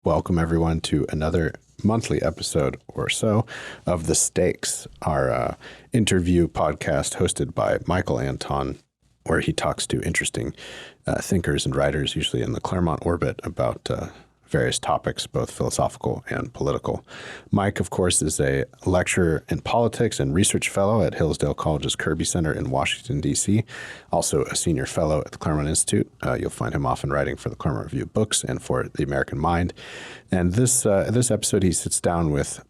Welcome, everyone, to another monthly episode or so of The Stakes, our interview podcast hosted by Michael Anton, where he talks to interesting thinkers and writers, usually in the Claremont orbit, about various topics, both philosophical and political. Mike, of course, is a lecturer in politics and research fellow at Hillsdale College's Kirby Center in Washington, D.C., also a senior fellow at the Claremont Institute. You'll find him often writing for the Claremont Review of Books and for The American Mind. And this episode, he sits down with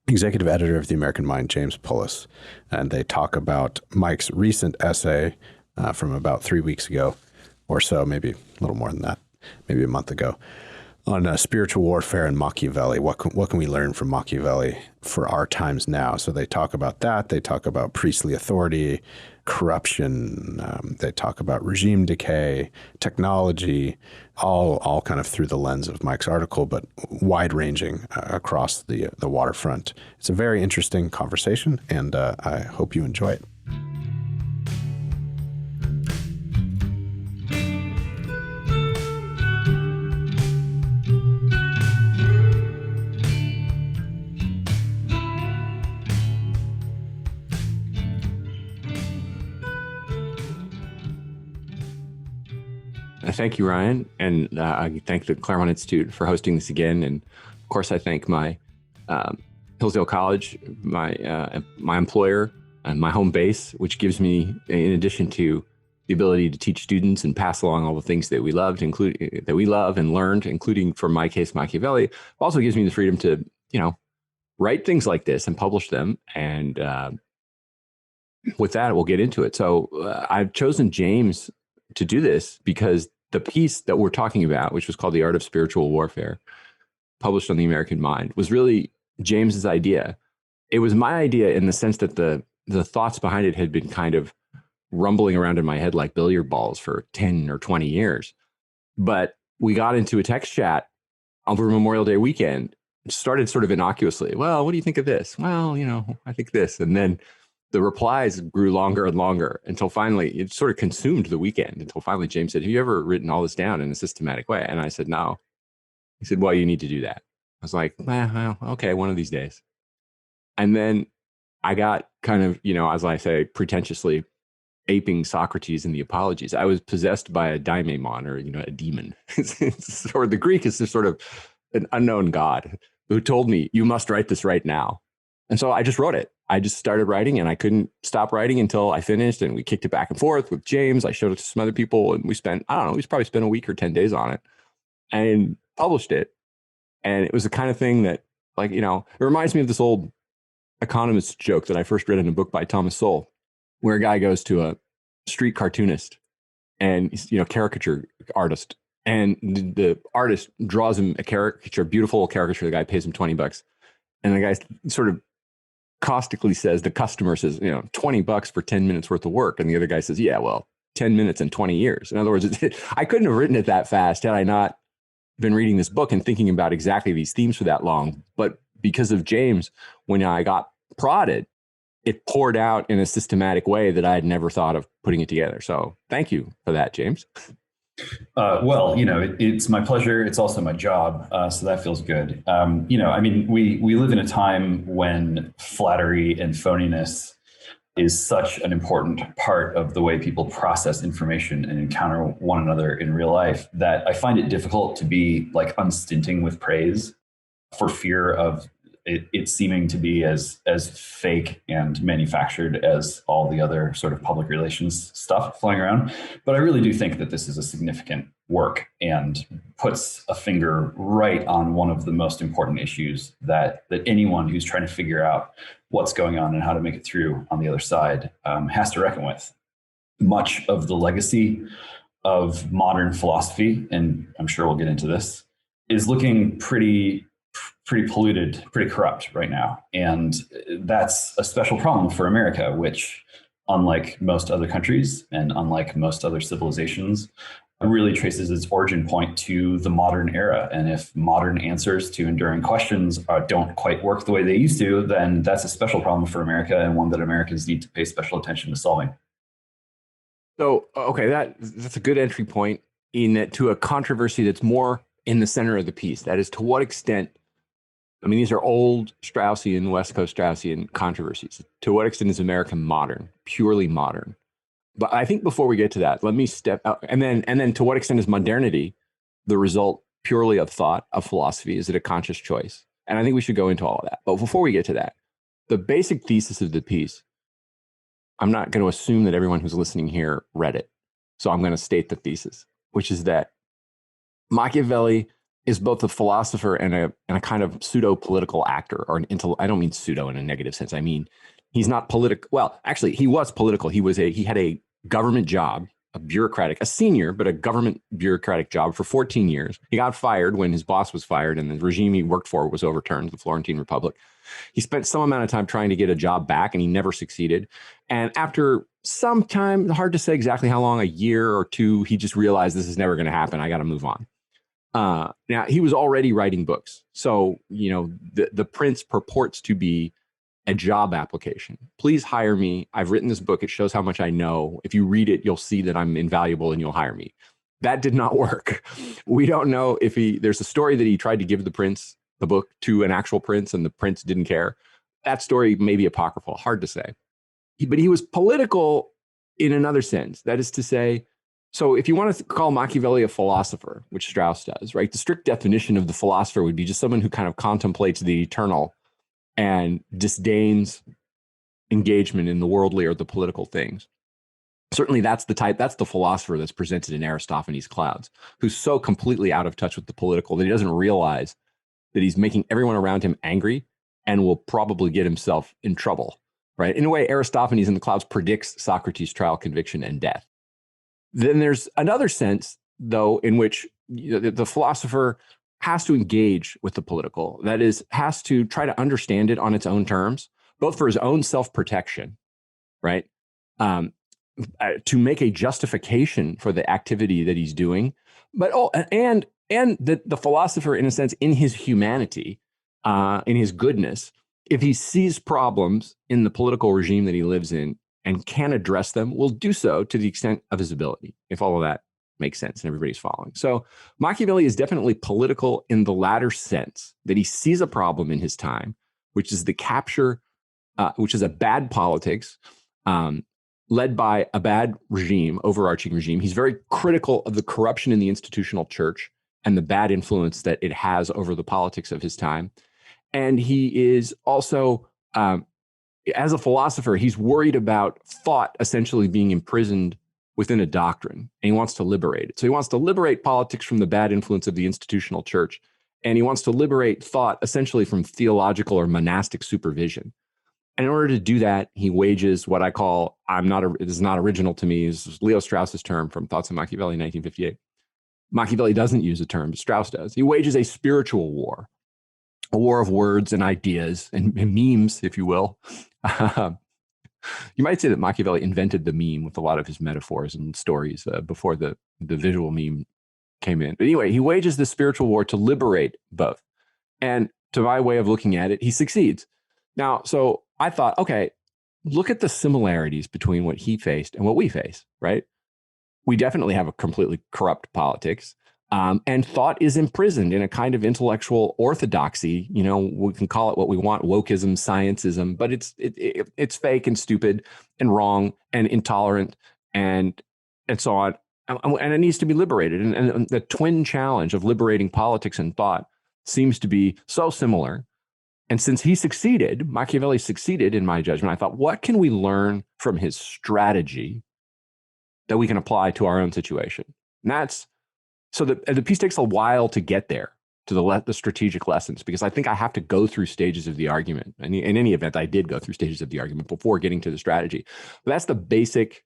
executive editor of The American Mind, James Poulos, and they talk about Mike's recent essay from about 3 weeks ago or so, maybe a little more than that, maybe a month ago, on spiritual warfare and Machiavelli. What can we learn from Machiavelli for our times now? So they talk about that. They talk about priestly authority, corruption. They talk about regime decay, technology, all kind of through the lens of Mike's article, but wide-ranging across the waterfront. It's a very interesting conversation, and I hope you enjoy it. Thank you, Ryan. And I thank the Claremont Institute for hosting this again. And of course, I thank my Hillsdale College, my employer, and my home base, which gives me, in addition to the ability to teach students and pass along all the things that we loved, that we love and learned, including, for my case, Machiavelli, also gives me the freedom to, write things like this and publish them. And with that, we'll get into it. So I've chosen James to do this because the piece that we're talking about, which was called The Art of Spiritual Warfare, published on The American Mind, was really James's idea. It was my idea in the sense that the thoughts behind it had been kind of rumbling around in my head like billiard balls for 10 or 20 years. But we got into a text chat over Memorial Day weekend. It started sort of innocuously. Well, what do you think of this? Well, I think this. And then the replies grew longer and longer until finally it sort of consumed the weekend, until finally James said, have you ever written all this down in a systematic way? And I said, no. He said, well, you need to do that. I was like, well, okay, one of these days. And then I got kind of, as I say, pretentiously aping Socrates in the Apologies. I was possessed by a daimon, or, a demon. Or the Greek is just sort of an unknown god who told me, you must write this right now. And so I just wrote it. I just started writing, and I couldn't stop writing until I finished, and we kicked it back and forth with James. I showed it to some other people, and we probably spent a week or 10 days on it and published it. And it was the kind of thing that, it reminds me of this old economist joke that I first read in a book by Thomas Sowell, where a guy goes to a street cartoonist and he's, caricature artist. And the artist draws him a caricature, a beautiful caricature. The guy pays him $20. And the guy sort of caustically says, the customer says, $20 for 10 minutes worth of work. And the other guy says, yeah, well, 10 minutes and 20 years. In other words, I couldn't have written it that fast had I not been reading this book and thinking about exactly these themes for that long. But because of James, when I got prodded, it poured out in a systematic way that I had never thought of putting it together. So thank you for that, James. Well, it's my pleasure. It's also my job. So that feels good. We live in a time when flattery and phoniness is such an important part of the way people process information and encounter one another in real life that I find it difficult to be unstinting with praise for fear of it seeming to be as fake and manufactured as all the other sort of public relations stuff flying around. But I really do think that this is a significant work and puts a finger right on one of the most important issues that anyone who's trying to figure out what's going on and how to make it through on the other side has to reckon with. Much of the legacy of modern philosophy, and I'm sure we'll get into this, is looking pretty polluted, pretty corrupt right now. And that's a special problem for America, which, unlike most other countries and unlike most other civilizations, really traces its origin point to the modern era. And if modern answers to enduring questions don't quite work the way they used to, then that's a special problem for America, and one that Americans need to pay special attention to solving. So, okay, that's a good entry point to a controversy that's more in the center of the piece. That is, to what extent, I mean, these are old Straussian, West Coast Straussian controversies. To what extent is America modern, purely modern? But I think before we get to that, let me step out. And then to what extent is modernity the result purely of thought, of philosophy? Is it a conscious choice? And I think we should go into all of that. But before we get to that, the basic thesis of the piece, I'm not going to assume that everyone who's listening here read it. So I'm going to state the thesis, which is that Machiavelli is both a philosopher and a kind of pseudo-political actor, or I don't mean pseudo in a negative sense. I mean, he's not political. Well, actually, he was political. He had a government job, a senior, but a government bureaucratic job for 14 years. He got fired when his boss was fired and the regime he worked for was overturned, the Florentine Republic. He spent some amount of time trying to get a job back and he never succeeded. And after some time, hard to say exactly how long, a year or two, he just realized this is never going to happen. I got to move on. Now, he was already writing books. So, the Prince purports to be a job application. Please hire me. I've written this book. It shows how much I know. If you read it, you'll see that I'm invaluable and you'll hire me. That did not work. We don't know if there's a story that he tried to give the Prince the book to an actual prince and the prince didn't care. That story may be apocryphal, hard to say. But he was political in another sense. That is to say, so if you want to call Machiavelli a philosopher, which Strauss does, right? The strict definition of the philosopher would be just someone who kind of contemplates the eternal and disdains engagement in the worldly or the political things. Certainly that's the philosopher that's presented in Aristophanes' Clouds, who's so completely out of touch with the political that he doesn't realize that he's making everyone around him angry and will probably get himself in trouble, right? In a way, Aristophanes in the Clouds predicts Socrates' trial, conviction, and death. Then there's another sense, though, in which the philosopher has to engage with the political. That is, has to try to understand it on its own terms, both for his own self-protection, right? To make a justification for the activity that he's doing, but and the philosopher, in a sense, in his humanity, in his goodness, if he sees problems in the political regime that he lives in and can address them, will do so to the extent of his ability, if all of that makes sense and everybody's following. So Machiavelli is definitely political in the latter sense, that he sees a problem in his time, which is the capture, which is a bad politics, led by a bad regime, overarching regime. He's very critical of the corruption in the institutional church and the bad influence that it has over the politics of his time. And he is also, as a philosopher, he's worried about thought essentially being imprisoned within a doctrine, and he wants to liberate it. So he wants to liberate politics from the bad influence of the institutional church, and he wants to liberate thought essentially from theological or monastic supervision. And in order to do that, he wages what I call, it is not original to me, is Leo Strauss's term from Thoughts on Machiavelli, 1958. Machiavelli doesn't use the term, but Strauss does. He wages a spiritual war, a war of words and ideas and memes, if you will. You might say that Machiavelli invented the meme with a lot of his metaphors and stories before the visual meme came in. But anyway, he wages this spiritual war to liberate both. And to my way of looking at it, he succeeds. Now, so I thought, okay, look at the similarities between what he faced and what we face, right? We definitely have a completely corrupt politics. And thought is imprisoned in a kind of intellectual orthodoxy. We can call it what we want, wokeism, sciencism, but it's fake and stupid and wrong and intolerant and so on. And it needs to be liberated. And the twin challenge of liberating politics and thought seems to be so similar. And since Machiavelli succeeded in my judgment, I thought, what can we learn from his strategy that we can apply to our own situation? And so the piece takes a while to get there, to the strategic lessons, because I think I have to go through stages of the argument. And in any event, I did go through stages of the argument before getting to the strategy. But that's the basic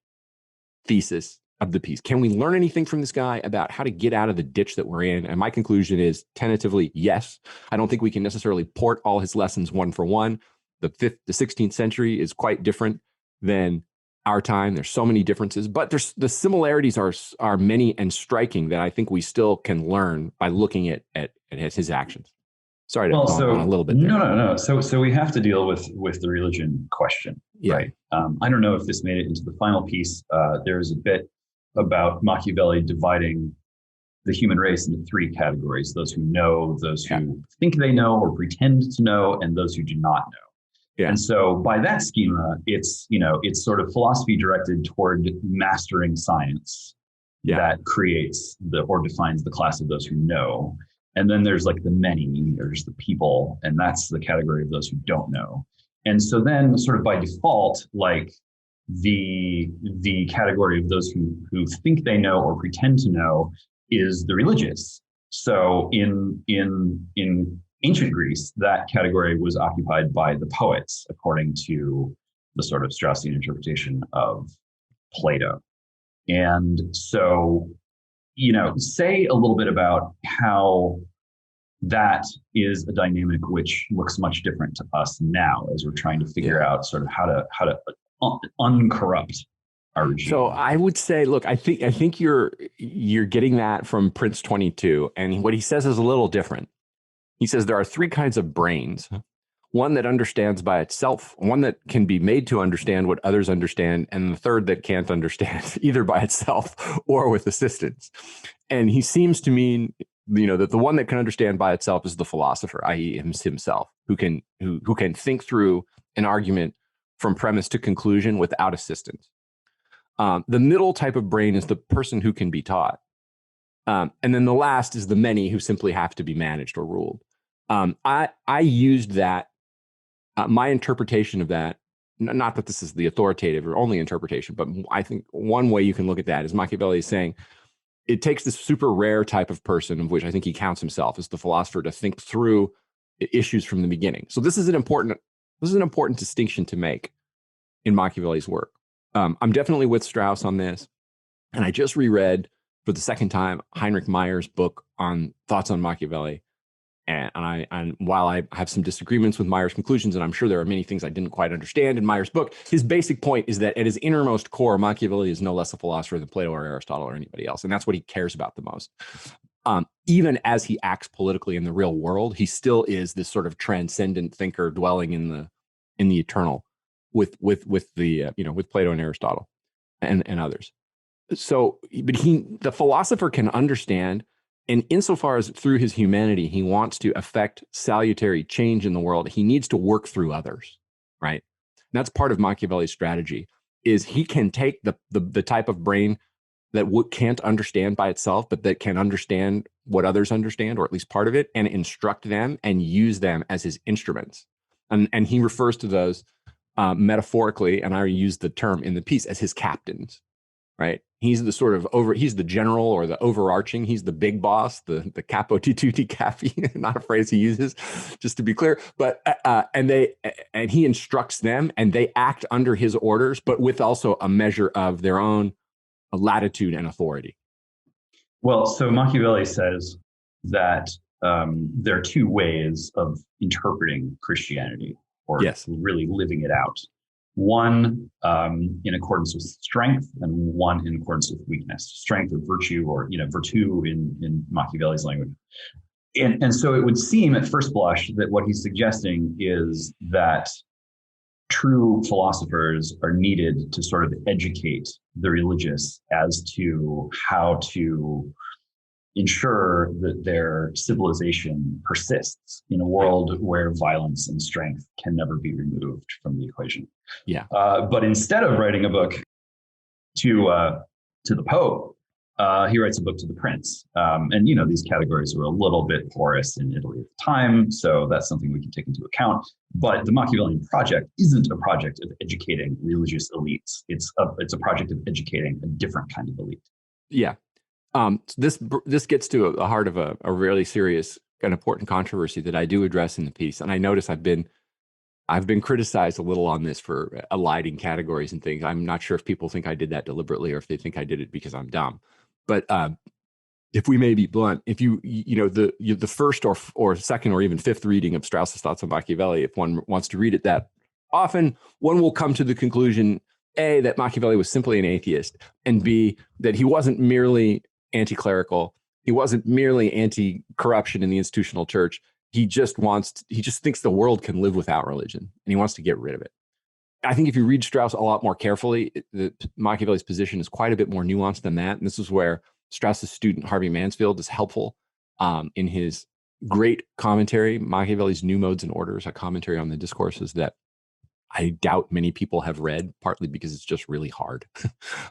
thesis of the piece. Can we learn anything from this guy about how to get out of the ditch that we're in? And my conclusion is tentatively, yes. I don't think we can necessarily port all his lessons one for one. The 16th century is quite different than our time. There's so many differences, but the similarities are many and striking that I think we still can learn by looking at his actions. Sorry to go on a little bit there. No. So we have to deal with the religion question, right? I don't know if this made it into the final piece. There is a bit about Machiavelli dividing the human race into three categories: those who know, those who think they know or pretend to know, and those who do not know. Yeah. And so by that schema, it's sort of philosophy directed toward mastering science that creates or defines the class of those who know. And then there's like the many, there's the people, and that's the category of those who don't know. And so then sort of by default, like the category of those who think they know or pretend to know is the religious. So in ancient Greece, that category was occupied by the poets, according to the sort of Straussian interpretation of Plato. And so, say a little bit about how that is a dynamic which looks much different to us now as we're trying to figure out sort of how to uncorrupt our regime. So I would say, look, I think you're getting that from Prince 22, and what he says is a little different. He says there are three kinds of brains: one that understands by itself, one that can be made to understand what others understand, and the third that can't understand either by itself or with assistance. And he seems to mean, that the one that can understand by itself is the philosopher, i.e. himself, who can think through an argument from premise to conclusion without assistance. The middle type of brain is the person who can be taught. And then the last is the many who simply have to be managed or ruled. I used that, my interpretation of that, not that this is the authoritative or only interpretation, but I think one way you can look at that is Machiavelli is saying it takes this super rare type of person, of which I think he counts himself as the philosopher, to think through issues from the beginning. So this is an important distinction to make in Machiavelli's work. I'm definitely with Strauss on this. And I just reread for the second time Heinrich Meyer's book on thoughts on Machiavelli. And while I have some disagreements with Meyer's conclusions, and I'm sure there are many things I didn't quite understand in Meyer's book, his basic point is that at his innermost core, Machiavelli is no less a philosopher than Plato or Aristotle or anybody else. And that's what he cares about the most. Even as he acts politically in the real world, he still is this sort of transcendent thinker dwelling in the eternal with Plato and Aristotle and others. So, but the philosopher can understand, and insofar as through his humanity, he wants to affect salutary change in the world, he needs to work through others, right? And that's part of Machiavelli's strategy, is he can take the type of brain that can't understand by itself, but that can understand what others understand, or at least part of it, and instruct them and use them as his instruments. And he refers to those metaphorically, and I use the term in the piece, as his captains, right? He's the sort of he's the general or the overarching, he's the big boss, the capo di tutti capi, not a phrase he uses, just to be clear. But and he instructs them, and they act under his orders, but with also a measure of their own latitude and authority. Well, so Machiavelli says that there are two ways of interpreting Christianity, or really living it out. One in accordance with strength, and one in accordance with weakness. Strength or virtue, or virtue in Machiavelli's language. And so it would seem at first blush that what he's suggesting is that true philosophers are needed to sort of educate the religious as to how to ensure that their civilization persists in a world where violence and strength can never be removed from the equation. Yeah. But instead of writing a book to the Pope, he writes a book to the Prince. And these categories were a little bit porous in Italy at the time, so that's something we can take into account. But the Machiavellian project isn't a project of educating religious elites. It's a project of educating a different kind of elite. Yeah. This gets to the heart of a really serious and important controversy that I do address in the piece. And I notice I've been criticized a little on this for eliding categories and things. I'm not sure if people think I did that deliberately or if they think I did it because I'm dumb. But if we may be blunt, if the first or second or even fifth reading of Strauss's thoughts on Machiavelli, if one wants to read it that often, one will come to the conclusion, A, that Machiavelli was simply an atheist, and B, that he wasn't merely anti-clerical. He wasn't merely anti-corruption in the institutional church. He just thinks the world can live without religion, and he wants to get rid of it. I think if you read Strauss a lot more carefully, Machiavelli's position is quite a bit more nuanced than that. And this is where Strauss's student, Harvey Mansfield, is helpful in his great commentary, Machiavelli's New Modes and Orders, a commentary on the discourses that I doubt many people have read, partly because it's just really hard.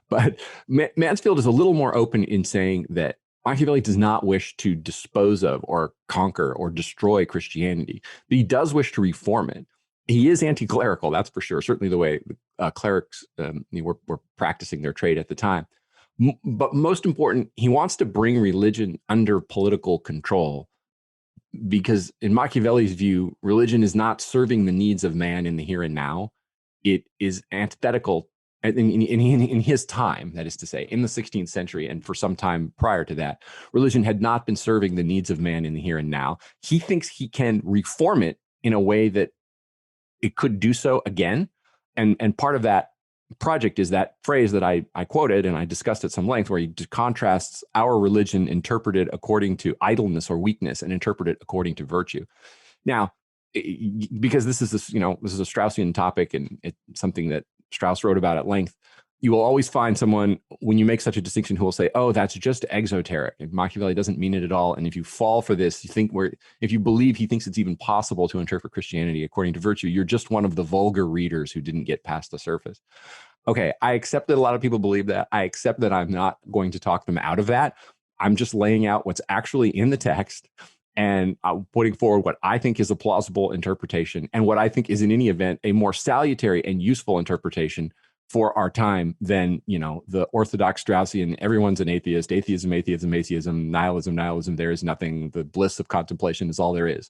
But Mansfield is a little more open in saying that Machiavelli does not wish to dispose of or conquer or destroy Christianity, but he does wish to reform it. He is anti-clerical, that's for sure, certainly the way clerics were practicing their trade at the time. But most important, he wants to bring religion under political control, because in Machiavelli's view, religion is not serving the needs of man in the here and now. It is antithetical in his time, that is to say, in the 16th century, and for some time prior to that, religion had not been serving the needs of man in the here and now. He thinks he can reform it in a way that it could do so again. And part of that project is that phrase that I quoted and I discussed at some length, where he contrasts our religion interpreted according to idleness or weakness and interpreted according to virtue. Now, because this is a Straussian topic, and it's something that Strauss wrote about at length, you will always find someone, when you make such a distinction, who will say, oh, that's just exoteric, and Machiavelli doesn't mean it at all. And if you fall for this, if you believe he thinks it's even possible to interpret Christianity according to virtue, you're just one of the vulgar readers who didn't get past the surface. Okay, I accept that a lot of people believe that. I accept that I'm not going to talk them out of that. I'm just laying out what's actually in the text, and putting forward what I think is a plausible interpretation, and what I think is, in any event, a more salutary and useful interpretation for our time than, the orthodox Straussian, everyone's an atheist, atheism, nihilism, there is nothing, the bliss of contemplation is all there is.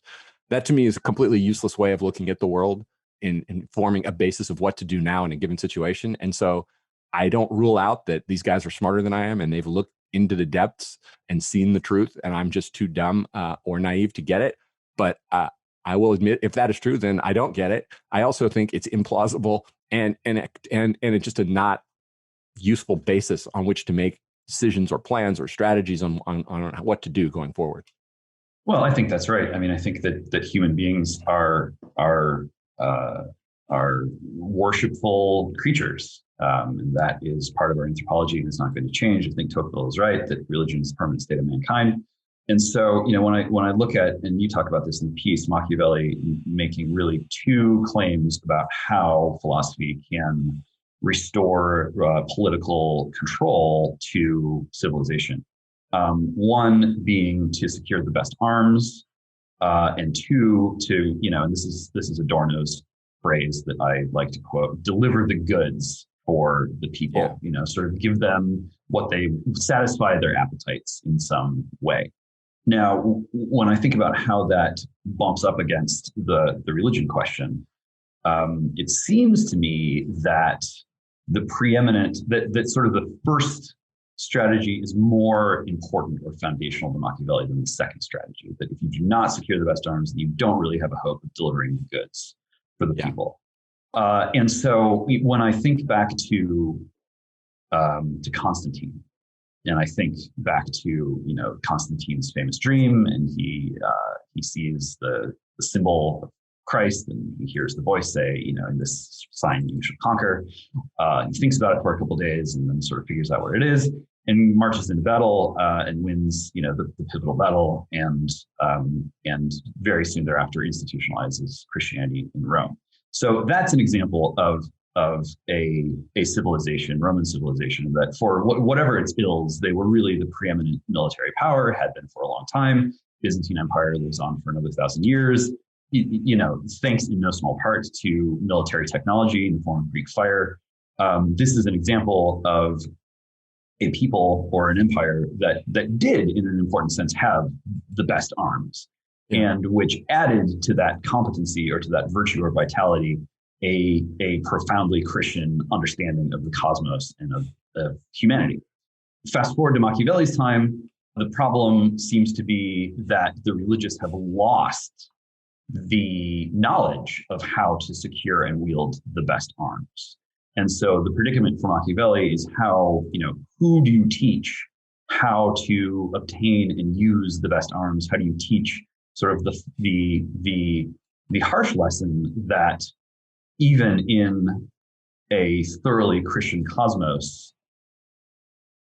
That to me is a completely useless way of looking at the world in forming a basis of what to do now in a given situation. And so I don't rule out that these guys are smarter than I am, and they've looked into the depths and seen the truth, and I'm just too dumb or naive to get it. But I will admit, if that is true, then I don't get it. I also think it's implausible and it's just a not useful basis on which to make decisions or plans or strategies on what to do going forward. Well, I think that's right. I mean, I think that human beings are worshipful creatures. And that is part of our anthropology, and it's not going to change. I think Tocqueville is right that religion is the permanent state of mankind. And so, when I look at, and you talk about this in the piece, Machiavelli making really two claims about how philosophy can restore political control to civilization. One being to secure the best arms, and two, to, and this is Adorno's phrase that I like to quote, deliver the goods for the people, sort of give them what they satisfy their appetites in some way. Now, when I think about how that bumps up against the religion question, it seems to me that the preeminent, that sort of the first strategy is more important or foundational to Machiavelli than the second strategy, that if you do not secure the best arms, then you don't really have a hope of delivering the goods for the people. And so when I think back to Constantine, and I think back to Constantine's famous dream, and he sees the symbol of Christ, and he hears the voice say, in this sign you shall conquer. He thinks about it for a couple of days, and then sort of figures out where it is, and marches into battle and wins, the pivotal battle, and very soon thereafter institutionalizes Christianity in Rome. So that's an example of a civilization, Roman civilization, that for whatever its ills, they were really the preeminent military power, had been for a long time. Byzantine Empire lives on for another 1,000 years, thanks in no small part to military technology in the form of Greek fire. This is an example of a people or an empire that did, in an important sense, have the best arms, and which added to that competency or to that virtue or vitality a profoundly Christian understanding of the cosmos and of humanity. Fast forward to Machiavelli's time, the problem seems to be that the religious have lost the knowledge of how to secure and wield the best arms. And so the predicament for Machiavelli is how, who do you teach how to obtain and use the best arms? How do you teach sort of the harsh lesson that even in a thoroughly Christian cosmos,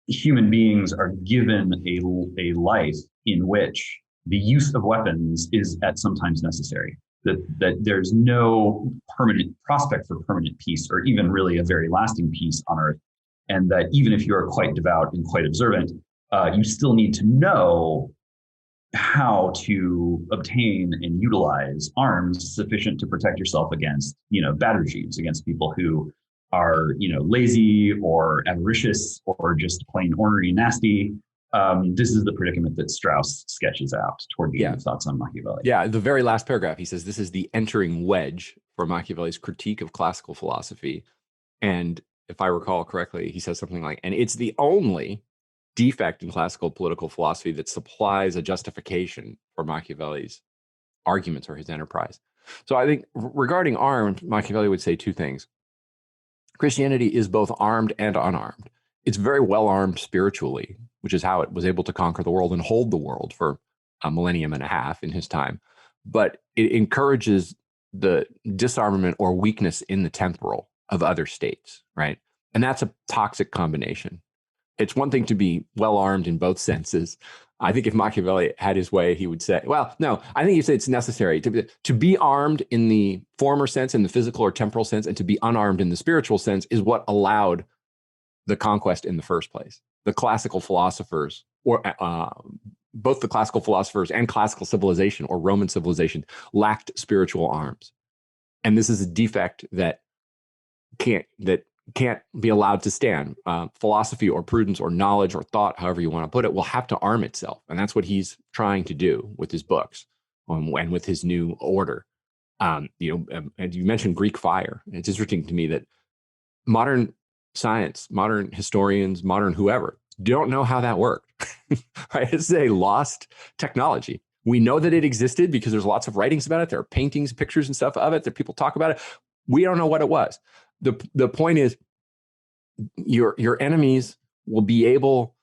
human beings are given a life in which the use of weapons is at sometimes necessary. That there's no permanent prospect for permanent peace, or even really a very lasting peace on Earth, and that even if you are quite devout and quite observant, you still need to know how to obtain and utilize arms sufficient to protect yourself against, bad regimes, against people who are, lazy or avaricious or just plain ornery and nasty. This is the predicament that Strauss sketches out toward the end of Thoughts on Machiavelli. Yeah, the very last paragraph, he says, this is the entering wedge for Machiavelli's critique of classical philosophy. And if I recall correctly, he says something like, and it's the only defect in classical political philosophy that supplies a justification for Machiavelli's arguments or his enterprise. So I think regarding armed, Machiavelli would say two things. Christianity is both armed and unarmed. It's very well armed spiritually, which is how it was able to conquer the world and hold the world for a millennium and a half in his time. But it encourages the disarmament or weakness in the temporal of other states, right? And that's a toxic combination. It's one thing to be well armed in both senses. I think if Machiavelli had his way, he would say, well, no, I think he'd say it's necessary to be armed in the former sense, in the physical or temporal sense, and to be unarmed in the spiritual sense is what allowed the conquest in the first place. The classical philosophers, or both the classical philosophers and classical civilization or Roman civilization, lacked spiritual arms. And this is a defect that can't be allowed to stand. Philosophy or prudence or knowledge or thought, however you want to put it, will have to arm itself. And that's what he's trying to do with his books and with his new order. And you mentioned Greek fire. And it's interesting to me that modern science, modern historians, modern whoever, don't know how that worked. Right? It's a lost technology. We know that it existed because there's lots of writings about it. There are paintings, pictures, and stuff of it that people talk about it. We don't know what it was. The point is, your enemies will be able,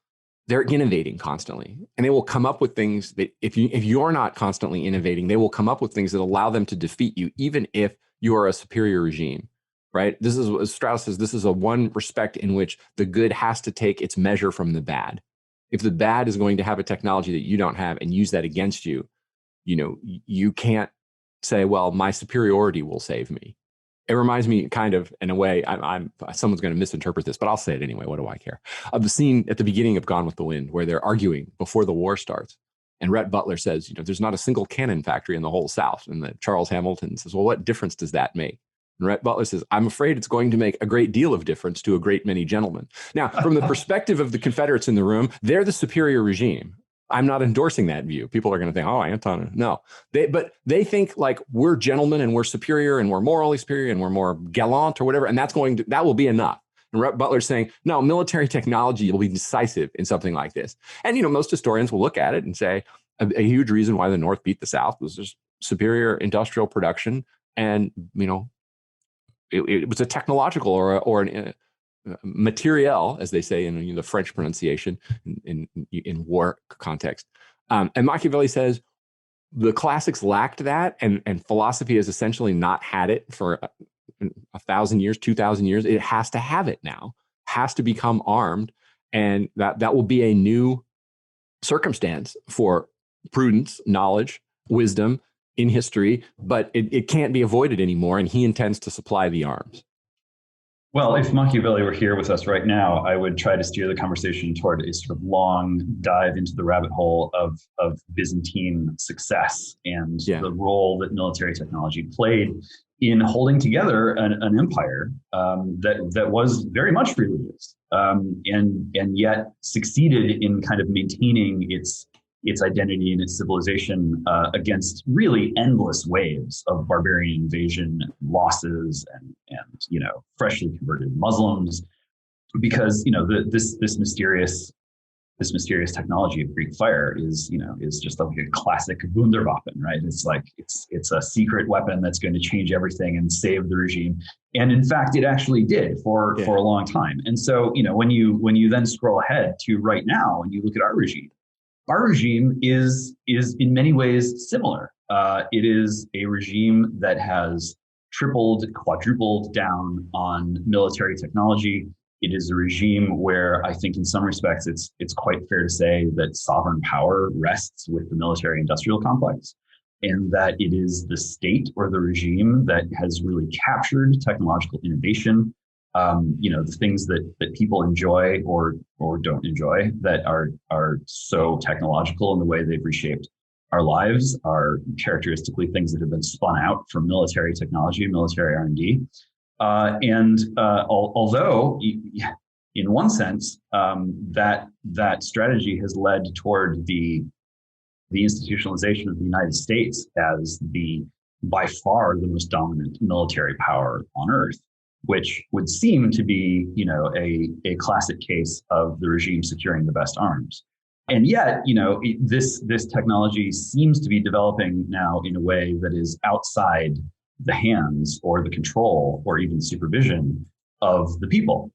they're innovating constantly, and they will come up with things that if you're not constantly innovating, they will come up with things that allow them to defeat you, even if you are a superior regime, right? This is what Strauss says, this is a one respect in which the good has to take its measure from the bad. If the bad is going to have a technology that you don't have and use that against you, you can't say, well, my superiority will save me. It reminds me kind of, in a way, someone's going to misinterpret this, but I'll say it anyway. What do I care? Of the scene at the beginning of Gone with the Wind, where they're arguing before the war starts. And Rhett Butler says, there's not a single cannon factory in the whole South. And Charles Hamilton says, well, what difference does that make? And Rhett Butler says, I'm afraid it's going to make a great deal of difference to a great many gentlemen. Now, from the perspective of the Confederates in the room, they're the superior regime. I'm not endorsing that view. People are going to think, oh, Anton, no. But they think like we're gentlemen and we're superior and we're morally superior and we're more gallant or whatever. And that will be enough. And Rhett Butler's saying, no, military technology will be decisive in something like this. And, most historians will look at it and say a huge reason why the North beat the South was just superior industrial production. And, it was a technological or an materiel, as they say in the French pronunciation in war context. And Machiavelli says the classics lacked that, and philosophy has essentially not had it for 1,000 years, 2,000 years. It has to have it now, has to become armed, and that will be a new circumstance for prudence, knowledge, wisdom in history, but it can't be avoided anymore, and he intends to supply the arms. Well, if Machiavelli were here with us right now, I would try to steer the conversation toward a sort of long dive into the rabbit hole of Byzantine success and the role that military technology played in holding together an empire that was very much religious and yet succeeded in kind of maintaining its identity and its civilization against really endless waves of barbarian invasion, losses, and freshly converted Muslims, because this mysterious technology of Greek fire is just like a classic Wunderwaffen, right? It's a secret weapon that's going to change everything and save the regime, and in fact, it actually did for a long time. And so when you then scroll ahead to right now and you look at our regime is in many ways similar. It is a regime that has tripled, quadrupled down on military technology. It is a regime where I think in some respects it's quite fair to say that sovereign power rests with the military-industrial complex, and that it is the state or the regime that has really captured technological innovation. The things that people enjoy or don't enjoy that are so technological in the way they've reshaped our lives are characteristically things that have been spun out from military technology, military R&D. Although, in one sense, that strategy has led toward the institutionalization of the United States as by far the most dominant military power on Earth, which would seem to be, a classic case of the regime securing the best arms. And yet, this technology seems to be developing now in a way that is outside the hands or the control or even supervision of the people.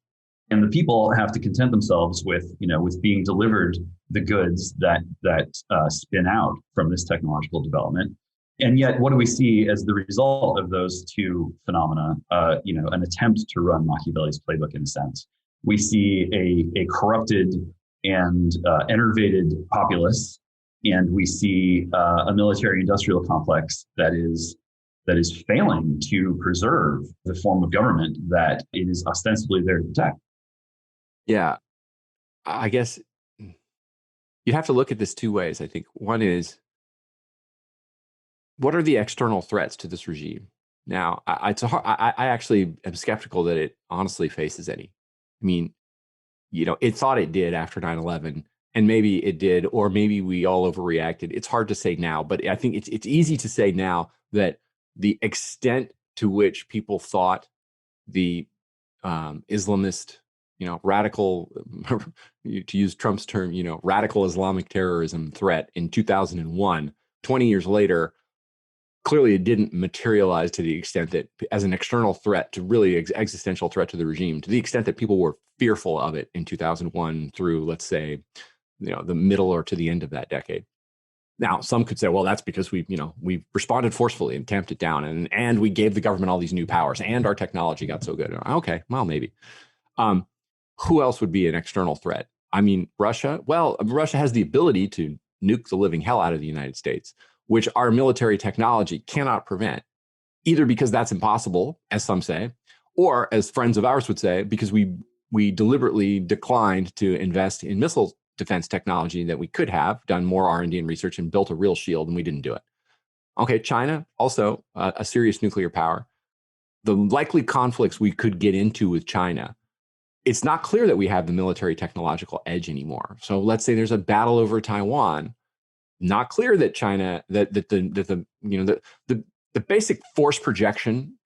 And the people have to content themselves with being delivered the goods that spin out from this technological development. And yet, what do we see as the result of those two phenomena? An attempt to run Machiavelli's playbook in a sense. We see a corrupted and enervated populace, and we see a military-industrial complex that is failing to preserve the form of government that it is ostensibly there to protect. Yeah, I guess you'd have to look at this two ways. I think one is, what are the external threats to this regime? Now, I actually am skeptical that it honestly faces any. I mean, it thought it did after 9/11, and maybe it did, or maybe we all overreacted. It's hard to say now, but I think it's easy to say now that the extent to which people thought the Islamist, radical, to use Trump's term, radical Islamic terrorism threat in 2001, 20 years later, clearly it didn't materialize to the extent that as an external threat to really existential threat to the regime, to the extent that people were fearful of it in 2001 through, let's say, the middle or to the end of that decade. Now, some could say, well, that's because we responded forcefully and tamped it down, and we gave the government all these new powers, and our technology got so good. Okay, well, maybe. Who else would be an external threat? I mean, Russia. Well, Russia has the ability to nuke the living hell out of the United States, which our military technology cannot prevent, either because that's impossible, as some say, or as friends of ours would say, because we deliberately declined to invest in missile defense technology that we could have done more R&D and research and built a real shield, and we didn't do it. Okay, China, also a serious nuclear power. The likely conflicts we could get into with China, it's not clear that we have the military technological edge anymore. So let's say there's a battle over Taiwan. Not clear that China, that the basic force projection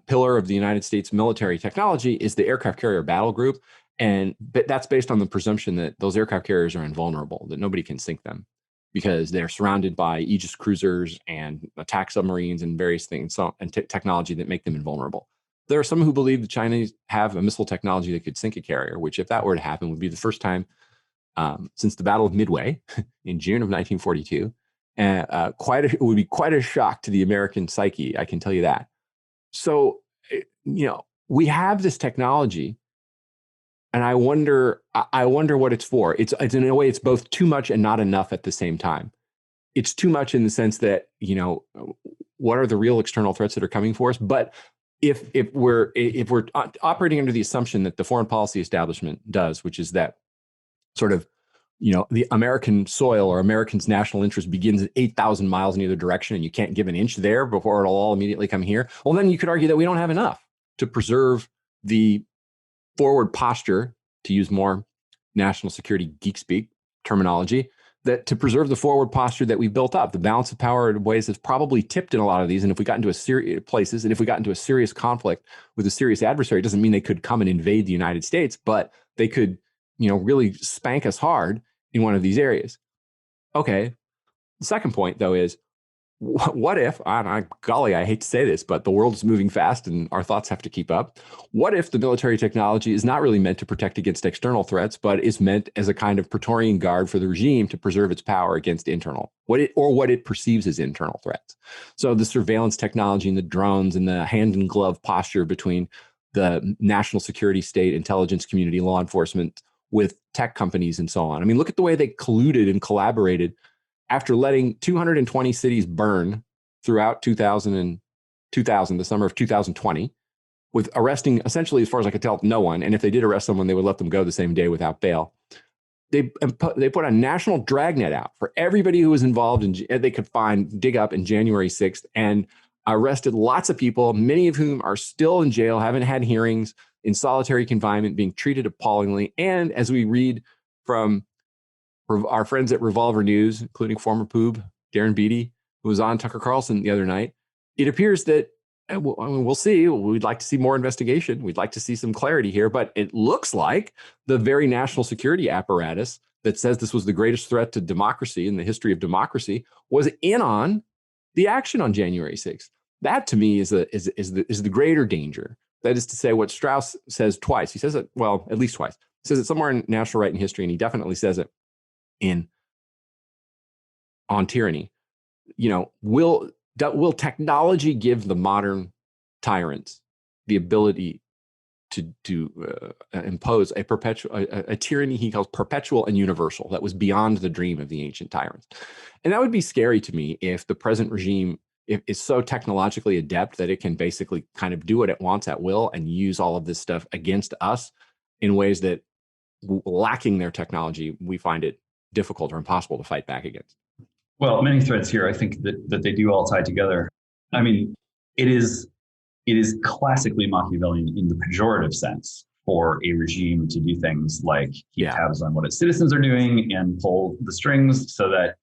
pillar of the United States military technology is the aircraft carrier battle group. But that's based on the presumption that those aircraft carriers are invulnerable, that nobody can sink them because they're surrounded by Aegis cruisers and attack submarines and various things and technology that make them invulnerable. There are some who believe the Chinese have a missile technology that could sink a carrier, which, if that were to happen, would be the first time since the Battle of Midway in June of 1942. It would be quite a shock to the American psyche, I can tell you that. So, we have this technology. And I wonder what it's for. It's in a way, it's both too much and not enough at the same time. It's too much in the sense that, what are the real external threats that are coming for us? But if we're operating under the assumption that the foreign policy establishment does, which is that sort of, the American soil or Americans' national interest begins at 8,000 miles in either direction, and you can't give an inch there before it'll all immediately come here. Well, then you could argue that we don't have enough to preserve the forward posture, to use more national security geek speak terminology, that to preserve the forward posture that we built up. The balance of power in ways that's probably tipped in a lot of these. And if we got into if we got into a serious conflict with a serious adversary, it doesn't mean they could come and invade the United States, but they could, really spank us hard in one of these areas. Okay. The second point, though, is what if, golly, I hate to say this, but the world is moving fast and our thoughts have to keep up. What if the military technology is not really meant to protect against external threats, but is meant as a kind of Praetorian guard for the regime to preserve its power against what it perceives as internal threats? So the surveillance technology and the drones and the hand in glove posture between the national security state, intelligence community, law enforcement, with tech companies and so on. I mean, look at the way they colluded and collaborated after letting 220 cities burn throughout 2000, the summer of 2020, with arresting essentially, as far as I could tell, no one. And if they did arrest someone, they would let them go the same day without bail. They put a national dragnet out for everybody who was involved in, they could dig up in January 6th, and arrested lots of people, many of whom are still in jail, haven't had hearings, in solitary confinement, being treated appallingly. And as we read from our friends at Revolver News, including former Poob, Darren Beatty, who was on Tucker Carlson the other night, it appears that, we'll see, we'd like to see more investigation. We'd like to see some clarity here, but it looks like the very national security apparatus that says this was the greatest threat to democracy in the history of democracy was in on the action on January 6th. That to me is the greater danger. That is to say, what Strauss says twice. He says it, well, at least twice. He says it somewhere in National Right and History, and he definitely says it on Tyranny. Will technology give the modern tyrants the ability to impose a tyranny he calls perpetual and universal that was beyond the dream of the ancient tyrants? And that would be scary to me if the present regime is so technologically adept that it can basically kind of do what it wants at will and use all of this stuff against us in ways that, lacking their technology, we find it difficult or impossible to fight back against. Well, many threads here. I think that they do all tie together. I mean, it is classically Machiavellian in the pejorative sense for a regime to do things like keep tabs on what its citizens are doing and pull the strings so that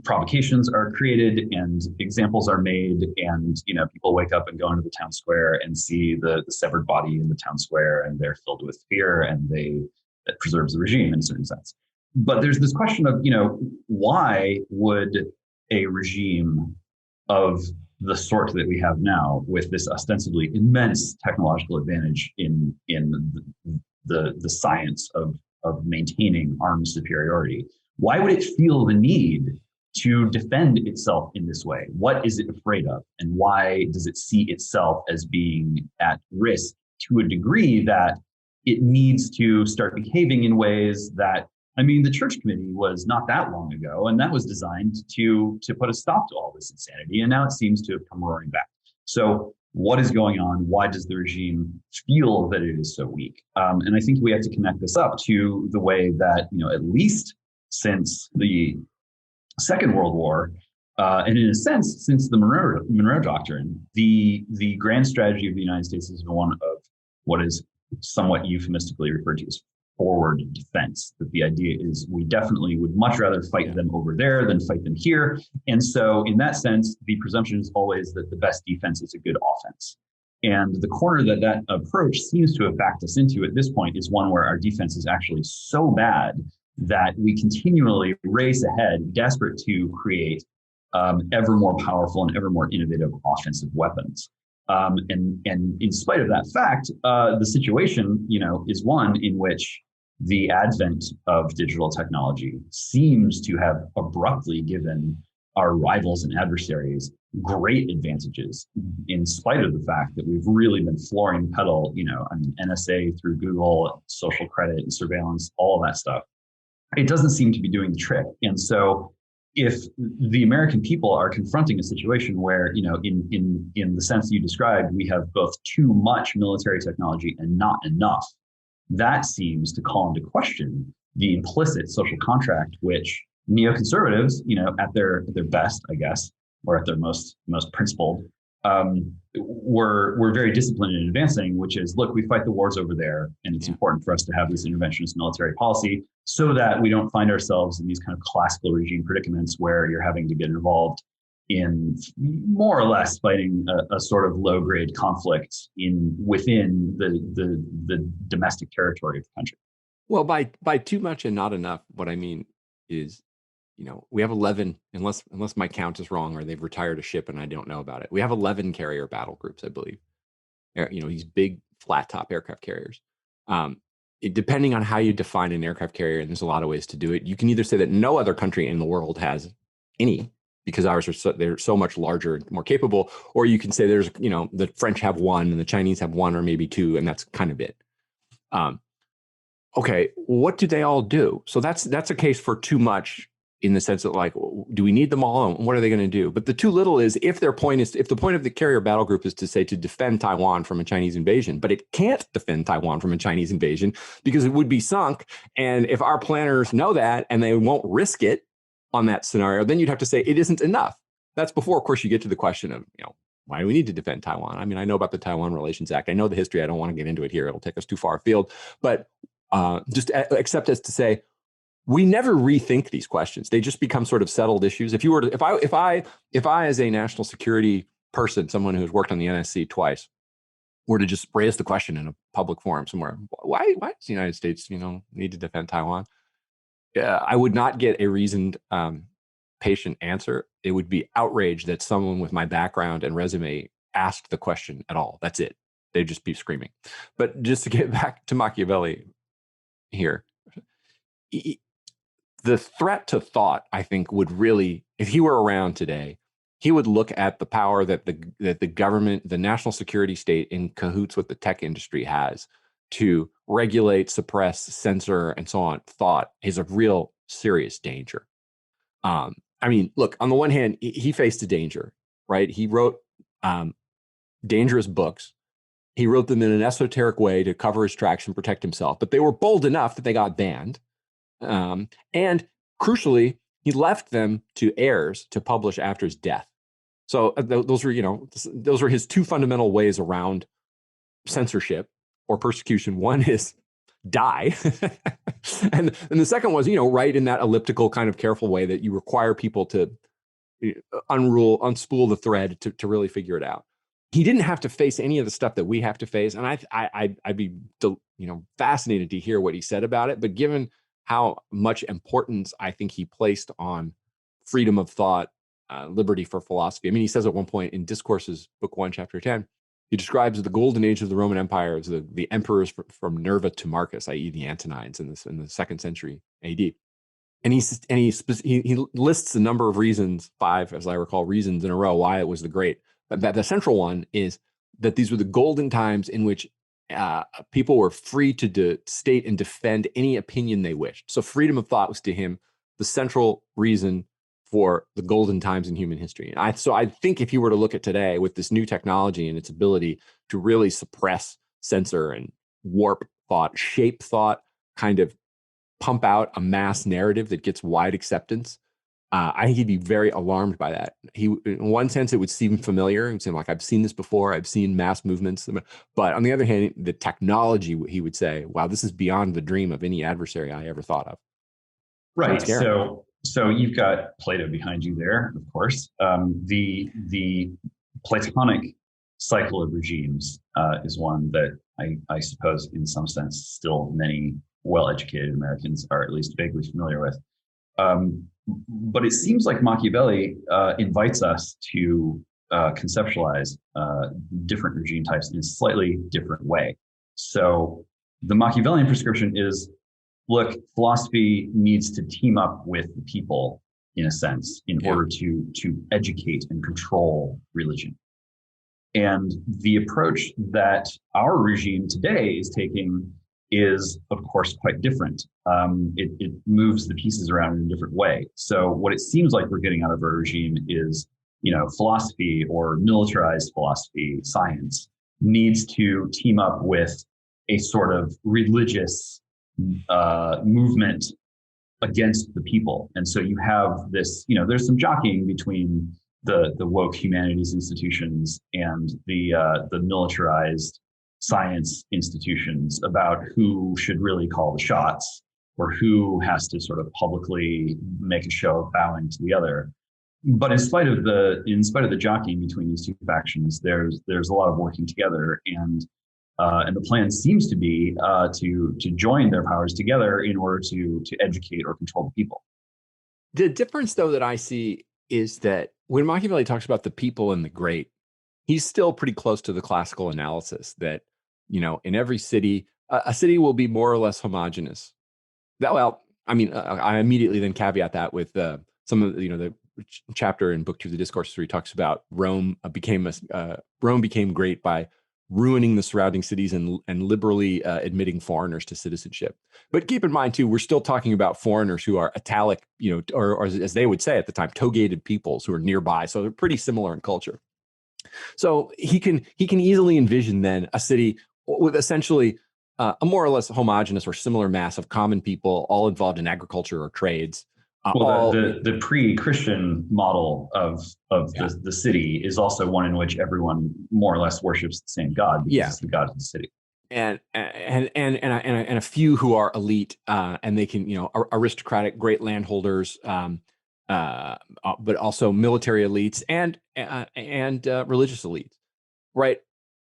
provocations are created and examples are made, and people wake up and go into the town square and see the severed body in the town square, and they're filled with fear, and that preserves the regime in a certain sense. But there's this question of why would a regime of the sort that we have now, with this ostensibly immense technological advantage in the science of maintaining arms superiority, why would it feel the need to defend itself in this way? What is it afraid of? And why does it see itself as being at risk to a degree that it needs to start behaving in ways that, the Church Committee was not that long ago, and that was designed to put a stop to all this insanity. And now it seems to have come roaring back. So what is going on? Why does the regime feel that it is so weak? And I think we have to connect this up to the way that, at least since the Second World War, and in a sense, since the Monroe Doctrine, the grand strategy of the United States has been one of what is somewhat euphemistically referred to as forward defense. That the idea is we definitely would much rather fight them over there than fight them here. And so in that sense, the presumption is always that the best defense is a good offense. And the corner that approach seems to have backed us into at this point is one where our defense is actually so bad that we continually race ahead, desperate to create ever more powerful and ever more innovative offensive weapons. And in spite of that fact, the situation, is one in which the advent of digital technology seems to have abruptly given our rivals and adversaries great advantages, in spite of the fact that we've really been flooring the pedal, NSA through Google, social credit and surveillance, all of that stuff. It doesn't seem to be doing the trick. And so if the American people are confronting a situation where, in the sense you described, we have both too much military technology and not enough, that seems to call into question the implicit social contract, which neoconservatives, at their best, I guess, or at their most principled, were very disciplined in advancing, which is, look, we fight the wars over there, and it's important for us to have this interventionist military policy so that we don't find ourselves in these kind of classical regime predicaments where you're having to get involved in more or less fighting a sort of low-grade conflict within the domestic territory of the country. Well, by too much and not enough, what I mean is, we have 11, unless my count is wrong or they've retired a ship and I don't know about it. We have 11 carrier battle groups, I believe. These big flat top aircraft carriers. Depending on how you define an aircraft carrier, and there's a lot of ways to do it, you can either say that no other country in the world has any because ours are they're so much larger and more capable. Or you can say there's, the French have one and the Chinese have one or maybe two, and that's kind of it. Okay, what do they all do? So that's a case for too much, in the sense that, like, do we need them all, and what are they going to do? But the too little is if the point of the carrier battle group is to say to defend Taiwan from a Chinese invasion, but it can't defend Taiwan from a Chinese invasion because it would be sunk. And if our planners know that and they won't risk it on that scenario, then you'd have to say it isn't enough. That's before, of course, you get to the question of, why do we need to defend Taiwan? I mean, I know about the Taiwan Relations Act. I know the history. I don't want to get into it here. It'll take us too far afield. But just accept as to say, we never rethink these questions. They just become sort of settled issues. If I as a national security person, someone who's worked on the NSC twice, were to just raise the question in a public forum somewhere, why does the United States, need to defend Taiwan? I would not get a reasoned, patient answer. It would be outrage that someone with my background and resume asked the question at all. That's it. They'd just be screaming. But just to get back to Machiavelli here, the threat to thought, I think, would really, if he were around today, he would look at the power that the government, the national security state, in cahoots with the tech industry, has to regulate, suppress, censor, and so on. Thought is a real serious danger. I mean, look, on the one hand, he faced a danger, right? He wrote dangerous books. He wrote them in an esoteric way to cover his tracks and protect himself, but they were bold enough that they got banned. And crucially, he left them to heirs to publish after his death. So those were his two fundamental ways around censorship or persecution. One is die, and the second was, write in that elliptical kind of careful way that you require people to unspool the thread to really figure it out. He didn't have to face any of the stuff that we have to face, and I'd be fascinated to hear what he said about it. But given how much importance I think he placed on freedom of thought, liberty for philosophy. I mean, he says at one point in Discourses, Book 1, Chapter 10, he describes the golden age of the Roman Empire as the emperors from Nerva to Marcus, i.e. the Antonines in the 2nd century AD. And he lists a number of reasons, 5, as I recall, reasons in a row why it was the great. But the central one is that these were the golden times in which people were free to state and defend any opinion they wished. So freedom of thought was to him the central reason for the golden times in human history. And so I think if you were to look at today with this new technology and its ability to really suppress, censor, and warp thought, shape thought, kind of pump out a mass narrative that gets wide acceptance, I think he'd be very alarmed by that. In one sense, it would seem familiar. It would seem like, I've seen this before. I've seen mass movements. But on the other hand, the technology, he would say, wow, this is beyond the dream of any adversary I ever thought of. Right. So you've got Plato behind you there, of course. The Platonic cycle of regimes is one that I suppose, in some sense, still many well-educated Americans are at least vaguely familiar with. But it seems like Machiavelli invites us to conceptualize different regime types in a slightly different way. So the Machiavellian prescription is, look, philosophy needs to team up with the people, in a sense, in order to educate and control religion. And the approach that our regime today is taking is, of course, quite different. It moves the pieces around in a different way. So what it seems like we're getting out of our regime is, philosophy or militarized philosophy, science, needs to team up with a sort of religious movement against the people. And so you have this, there's some jockeying between the woke humanities institutions and the militarized science institutions about who should really call the shots, or who has to sort of publicly make a show of bowing to the other. But in spite of the jockeying between these two factions, there's a lot of working together, and the plan seems to be to join their powers together in order to educate or control the people. The difference, though, that I see is that when Machiavelli talks about the people and the great, he's still pretty close to the classical analysis that, in every city, a city will be more or less homogenous. I immediately then caveat that with some of the chapter in Book 2 of the Discourses where he talks about Rome became great by ruining the surrounding cities and liberally admitting foreigners to citizenship. But keep in mind too, we're still talking about foreigners who are Italic, or as they would say at the time, togated peoples who are nearby. So they're pretty similar in culture. So he can easily envision then a city with essentially a more or less homogenous or similar mass of common people, all involved in agriculture or trades. The pre-Christian model of the city is also one in which everyone more or less worships the same God because it's the God of the city. And a few who are elite, and they can, aristocratic, great landholders, but also military elites and religious elites, right?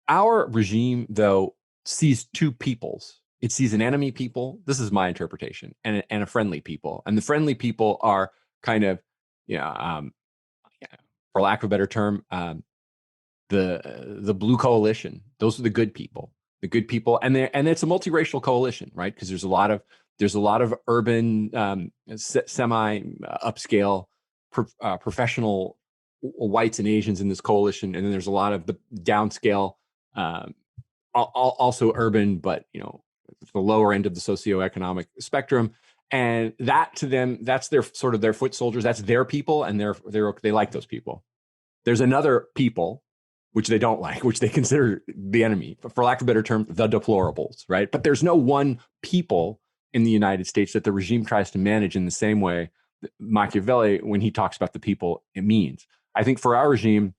Our regime, though, sees two peoples. It sees an enemy people. This is my interpretation, and a friendly people. And the friendly people are kind of, for lack of a better term, the blue coalition. Those are the good people. The good people, and it's a multiracial coalition, right? Because there's a lot of urban, semi upscale, professional whites and Asians in this coalition, and then there's a lot of the downscale, also urban, but the lower end of the socioeconomic spectrum. And that to them, that's their sort of their foot soldiers. That's their people, and they like those people. There's another people which they don't like, which they consider the enemy, for lack of a better term, the deplorables, right? But there's no one people in the United States that the regime tries to manage in the same way that Machiavelli, when he talks about the people, it means. I think for our regime,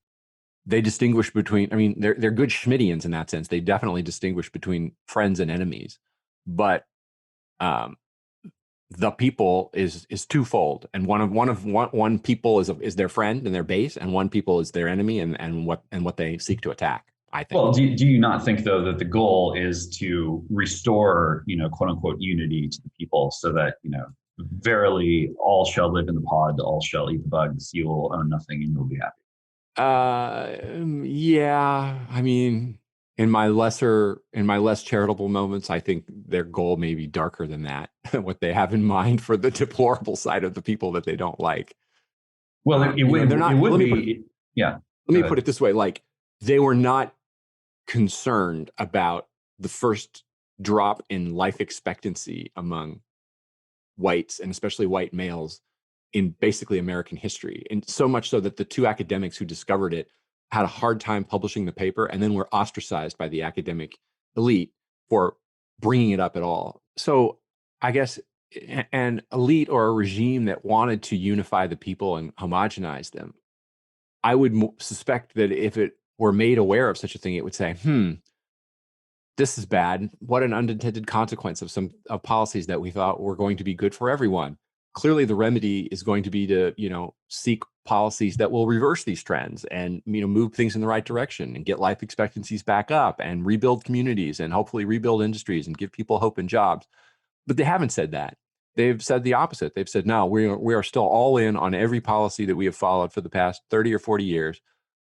they distinguish between, they're good Schmittians in that sense. They definitely distinguish between friends and enemies. But the people is twofold, and one people is their friend and their base, and one people is their enemy and what they seek to attack, I think. Well, do you not think though that the goal is to restore, quote unquote, unity to the people, so that verily all shall live in the pod, all shall eat the bugs, you will own nothing and you'll be happy? Yeah, in my less charitable moments, I think their goal may be darker than that, what they have in mind for the deplorable side of the people that they don't like. Well, Let me put it this way, like, they were not concerned about the first drop in life expectancy among whites, and especially white males, in basically American history. And so much so that the two academics who discovered it had a hard time publishing the paper, and then were ostracized by the academic elite for bringing it up at all. So I guess an elite or a regime that wanted to unify the people and homogenize them, I would suspect that if it were made aware of such a thing, it would say, this is bad. What an unintended consequence of some policies that we thought were going to be good for everyone. Clearly, the remedy is going to be to, seek policies that will reverse these trends and, move things in the right direction and get life expectancies back up and rebuild communities and hopefully rebuild industries and give people hope and jobs. But they haven't said that. They've said the opposite. They've said, no, we are still all in on every policy that we have followed for the past 30 or 40 years,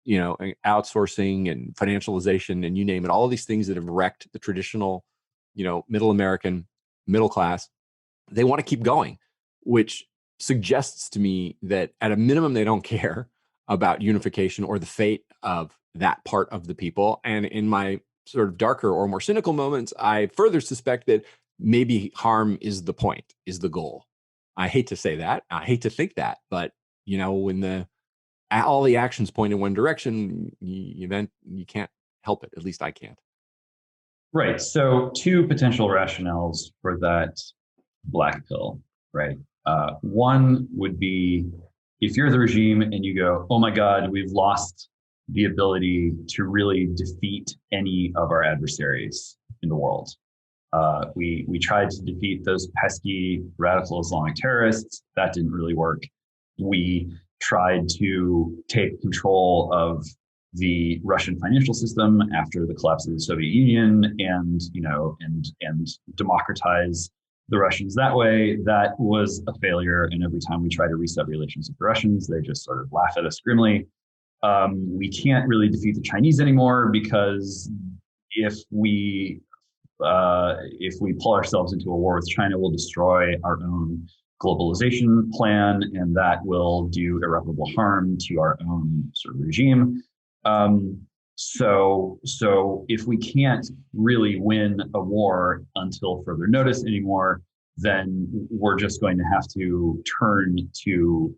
outsourcing and financialization and you name it, all of these things that have wrecked the traditional, middle American middle class. They want to keep going, which suggests to me that at a minimum, they don't care about unification or the fate of that part of the people. And in my sort of darker or more cynical moments, I further suspect that maybe harm is the point, is the goal. I hate to say that. I hate to think that. But, when all the actions point in one direction, you can't help it. At least I can't. Right. So two potential rationales for that black pill, right? One would be if you're the regime and you go, oh my God, we've lost the ability to really defeat any of our adversaries in the world. We tried to defeat those pesky radical Islamic terrorists. That didn't really work. We tried to take control of the Russian financial system after the collapse of the Soviet Union and democratize the Russians that way. That was a failure. And every time we try to reset relations with the Russians, they just sort of laugh at us grimly. We can't really defeat the Chinese anymore because if we pull ourselves into a war with China, we'll destroy our own globalization plan, and that will do irreparable harm to our own sort of regime. So if we can't really win a war until further notice anymore, then we're just going to have to turn to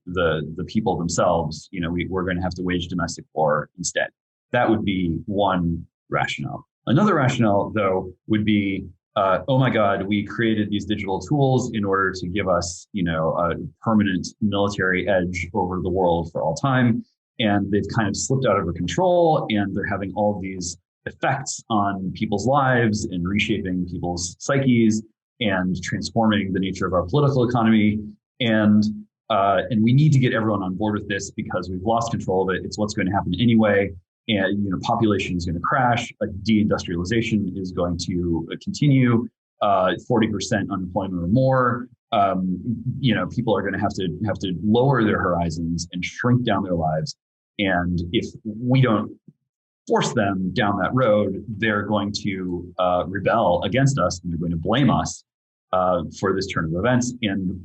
the people themselves. We're going to have to wage domestic war instead. That would be one rationale. Another rationale, though, would be, oh my God, we created these digital tools in order to give us, a permanent military edge over the world for all time. And they've kind of slipped out of our control, and they're having all of these effects on people's lives and reshaping people's psyches and transforming the nature of our political economy. And we need to get everyone on board with this because we've lost control of it. It's what's going to happen anyway. And population is going to crash. Deindustrialization is going to continue. 40% unemployment or more. People are going to have to lower their horizons and shrink down their lives. And if we don't force them down that road, they're going to rebel against us, and they're going to blame us for this turn of events. And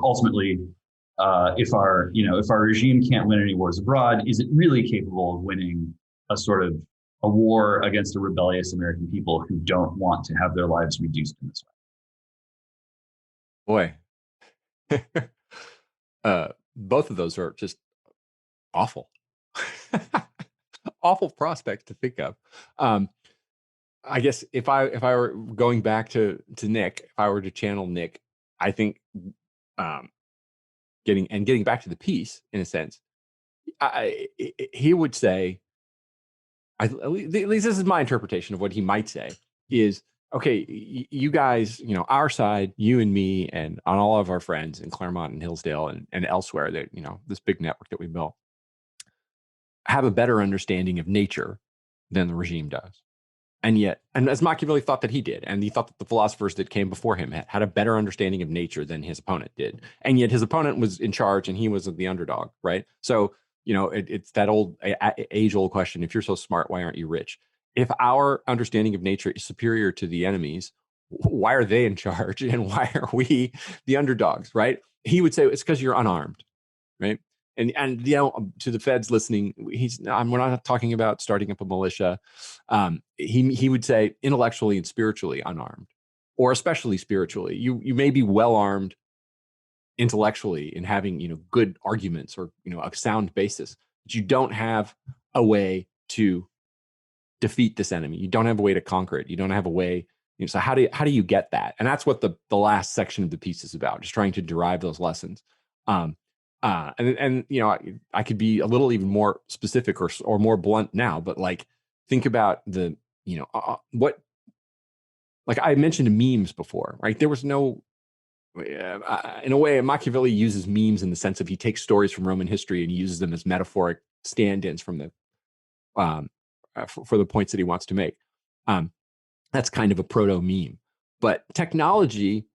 ultimately, if our regime can't win any wars abroad, is it really capable of winning a war against a rebellious American people who don't want to have their lives reduced in this way? Boy, both of those are just awful, awful prospects to think of. I guess if I were going back to Nick, if I were to channel Nick, I think getting back to the piece in a sense, he would say, at least this is my interpretation of what he might say, is, okay, you guys, our side, you and me, and on all of our friends in Claremont and Hillsdale and elsewhere, that, this big network that we built, have a better understanding of nature than the regime does. And as Machiavelli thought that he did, and he thought that the philosophers that came before him had a better understanding of nature than his opponent did. And yet his opponent was in charge and he was the underdog, right? So, it's that age-old question: if you're so smart, why aren't you rich? If our understanding of nature is superior to the enemy's, why are they in charge and why are we the underdogs, right? He would say it's because you're unarmed, right? And to the feds listening, we're not talking about starting up a militia. He would say intellectually and spiritually unarmed, or especially spiritually. You may be well armed intellectually in having good arguments or a sound basis, but you don't have a way to defeat this enemy. You don't have a way to conquer it. You don't have a way. So how do you get that? And that's what the last section of the piece is about, just trying to derive those lessons. I could be a little even more specific or more blunt now, but think about what, I mentioned memes before, right? There was no, in a way, Machiavelli uses memes in the sense of he takes stories from Roman history and he uses them as metaphoric stand-ins from the, for the points that he wants to make. That's kind of a proto-meme. But technology,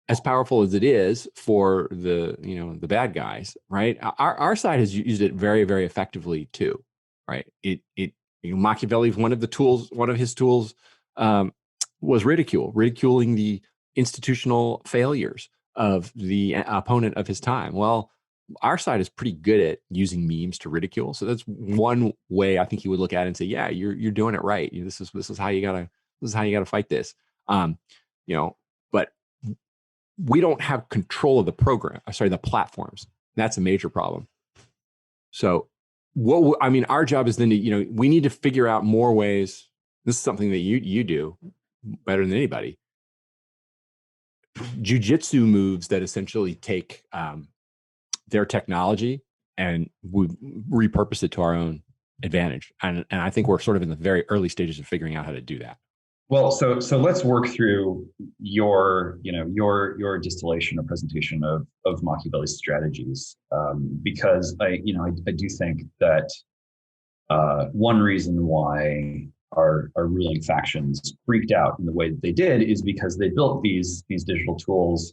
as powerful as it is for the bad guys, right? Our side has used it very, very effectively too, right? Machiavelli, one of his tools was ridiculing the institutional failures of the opponent of his time. Well, our side is pretty good at using memes to ridicule. So that's one way I think he would look at it and say, yeah, you're doing it right. This is how you gotta fight this. But we don't have control of the platforms. That's a major problem. So our job is then to, we need to figure out more ways. This is something that you do better than anybody. Jiu-jitsu moves that essentially take their technology and we repurpose it to our own advantage. And I think we're sort of in the very early stages of figuring out how to do that. Well, so let's work through your distillation or presentation of Machiavelli's strategies, because I do think that one reason why our ruling factions freaked out in the way that they did is because they built these digital tools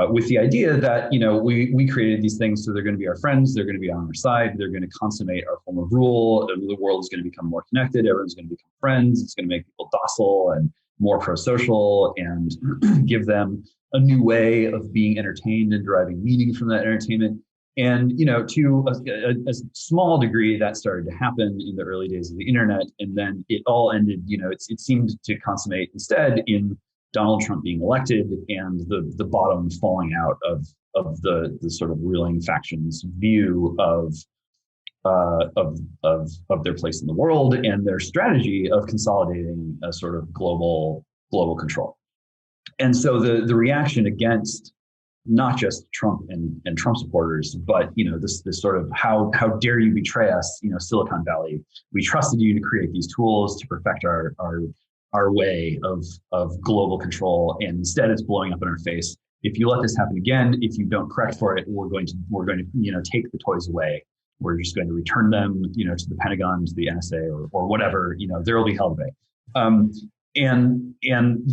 with the idea that we created these things, so they're going to be our friends, they're going to be on our side, they're going to consummate our form of rule, the world is going to become more connected, everyone's going to become friends, it's going to make people docile, and more pro-social and give them a new way of being entertained and deriving meaning from that entertainment. And to a small degree, that started to happen in the early days of the internet, and then it all ended. It seemed to consummate instead in Donald Trump being elected and the bottom falling out of the sort of ruling faction's view of their place in the world and their strategy of consolidating a sort of global control. And so the reaction against not just Trump and Trump supporters, but this sort of how dare you betray us, Silicon Valley. We trusted you to create these tools to perfect our way of global control, and instead it's blowing up in our face. If you let this happen again, if you don't correct for it, we're going to take the toys away. We're just going to return them, to the Pentagon, to the NSA, or whatever. There will be hell to pay. And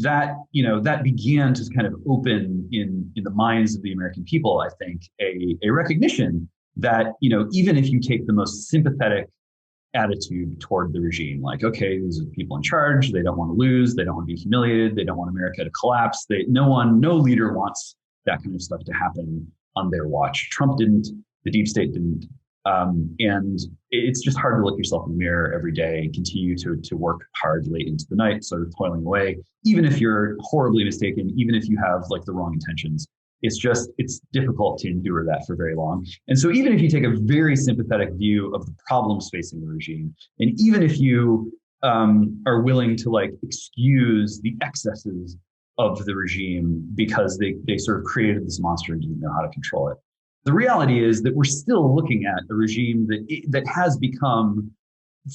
that that began to kind of open in the minds of the American people, I think, a recognition that even if you take the most sympathetic attitude toward the regime, like, okay, these are the people in charge, they don't want to lose, they don't want to be humiliated, they don't want America to collapse, no leader wants that kind of stuff to happen on their watch. Trump didn't, the deep state didn't. And it's just hard to look yourself in the mirror every day and continue to work hard late into the night, sort of toiling away, even if you're horribly mistaken, even if you have like the wrong intentions. It's difficult to endure that for very long. And so even if you take a very sympathetic view of the problems facing the regime, and even if you are willing to like excuse the excesses of the regime because they sort of created this monster and didn't know how to control it, the reality is that we're still looking at a regime that has become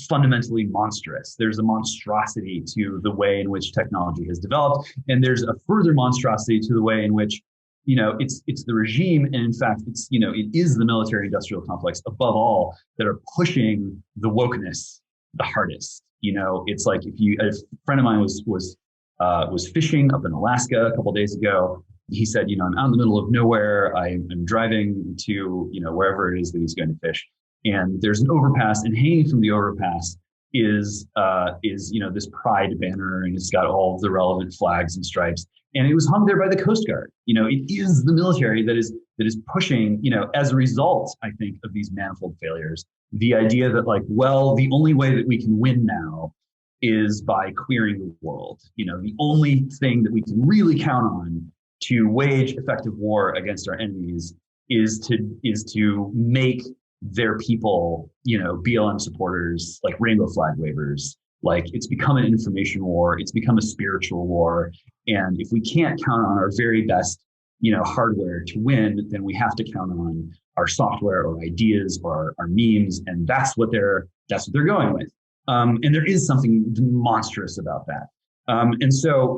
fundamentally monstrous. There's a monstrosity to the way in which technology has developed, and there's a further monstrosity to the way in which it's the regime, and in fact it is the military-industrial complex above all that are pushing the wokeness the hardest. It's like a friend of mine was fishing up in Alaska a couple of days ago. He said, I'm out in the middle of nowhere. I'm driving to, wherever it is that he's going to fish. And there's an overpass, and hanging from the overpass is this pride banner, and it's got all of the relevant flags and stripes. And it was hung there by the Coast Guard. It is the military that is pushing, as a result, I think, of these manifold failures, the idea that the only way that we can win now is by queering the world. The only thing that we can really count on to wage effective war against our enemies is to make their people, BLM supporters, like rainbow flag wavers. Like, it's become an information war. It's become a spiritual war. And if we can't count on our very best, hardware to win, then we have to count on our software or ideas or our memes. And that's what they're going with. And there is something monstrous about that. And so,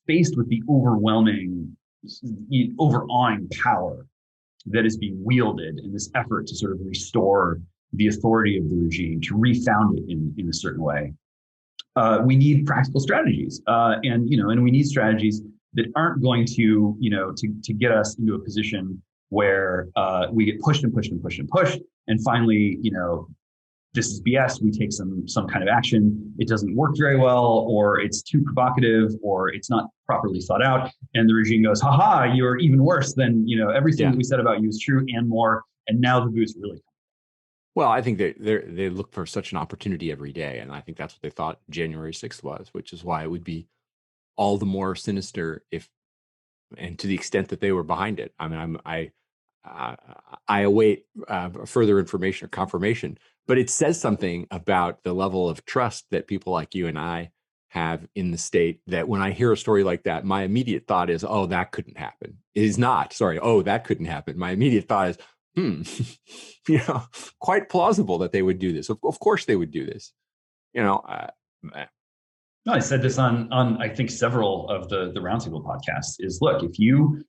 faced with the overawing power that is being wielded in this effort to sort of restore the authority of the regime, to refound it in a certain way, we need practical strategies, and we need strategies that aren't going to get us into a position where we get pushed and pushed and pushed and pushed, and finally, this is BS. We take some kind of action. It doesn't work very well, or it's too provocative, or it's not properly thought out, and the regime goes, "Ha, you're even worse than everything that we said about you is true and more." And now the boots really come. Well, I think they look for such an opportunity every day, and I think that's what they thought January 6th was, which is why it would be all the more sinister and to the extent that they were behind it. I mean, I await further information or confirmation, but it says something about the level of trust that people like you and I have in the state, that when I hear a story like that, my immediate thought is, oh, that couldn't happen. It is not, sorry, oh, that couldn't happen. My immediate thought is, quite plausible that they would do this. Of course they would do this. No, I said this on I think several of the Roundtable podcasts, is, look, if you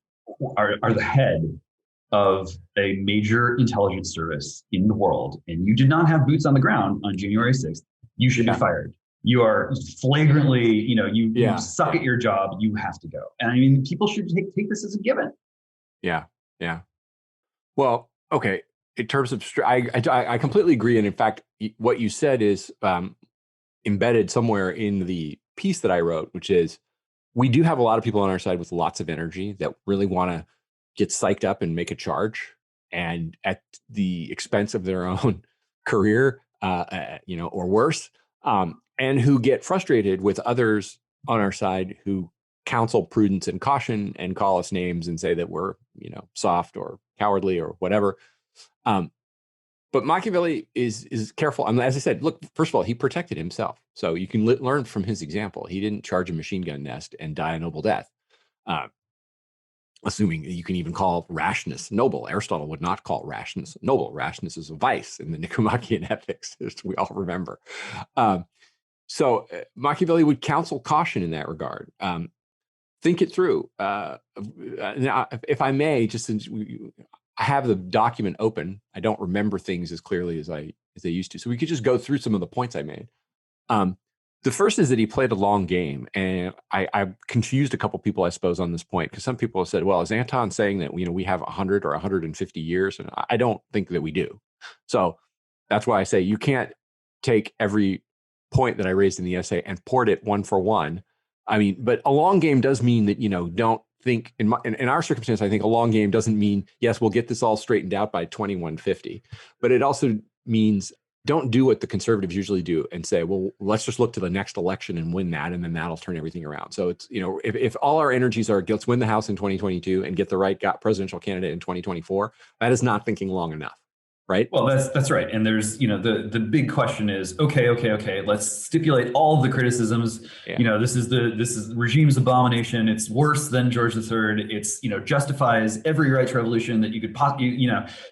are the head of a major intelligence service in the world and you did not have boots on the ground on January 6th, you should be fired. You are flagrantly, you suck at your job, you have to go. And I mean, people should take this as a given. Yeah. Well, okay. In terms of, I completely agree. And in fact, what you said is embedded somewhere in the piece that I wrote, which is we do have a lot of people on our side with lots of energy that really want to get psyched up and make a charge, and at the expense of their own career, or worse, and who get frustrated with others on our side who counsel prudence and caution and call us names and say that we're, soft or cowardly or whatever. But Machiavelli is careful. I mean, as I said, look, first of all, he protected himself. So you can learn from his example. He didn't charge a machine gun nest and die a noble death. Assuming you can even call rashness noble. Aristotle would not call rashness noble. Rashness is a vice in the Nicomachean Ethics, as we all remember. So Machiavelli would counsel caution in that regard. Think it through. Now, if I may, just since I have the document open, I don't remember things as clearly as I used to. So we could just go through some of the points I made. The first is that he played a long game, and I confused a couple people, I suppose, on this point, because some people have said, well, is Anton saying that we have 100 or 150 years? And I don't think that we do. So that's why I say you can't take every point that I raised in the essay and port it one for one. I mean, but a long game does mean that, don't think, in our circumstance, I think a long game doesn't mean, yes, we'll get this all straightened out by 2150. But it also means don't do what the conservatives usually do and say, well, let's just look to the next election and win that, and then that'll turn everything around. So it's, if all our energies are, let's win the House in 2022 and get the right presidential candidate in 2024, that is not thinking long enough, right? Well, that's right. And there's, the big question is, okay, let's stipulate all the criticisms. Yeah. This is regime's abomination. It's worse than George III. It's, justifies every right to revolution that you could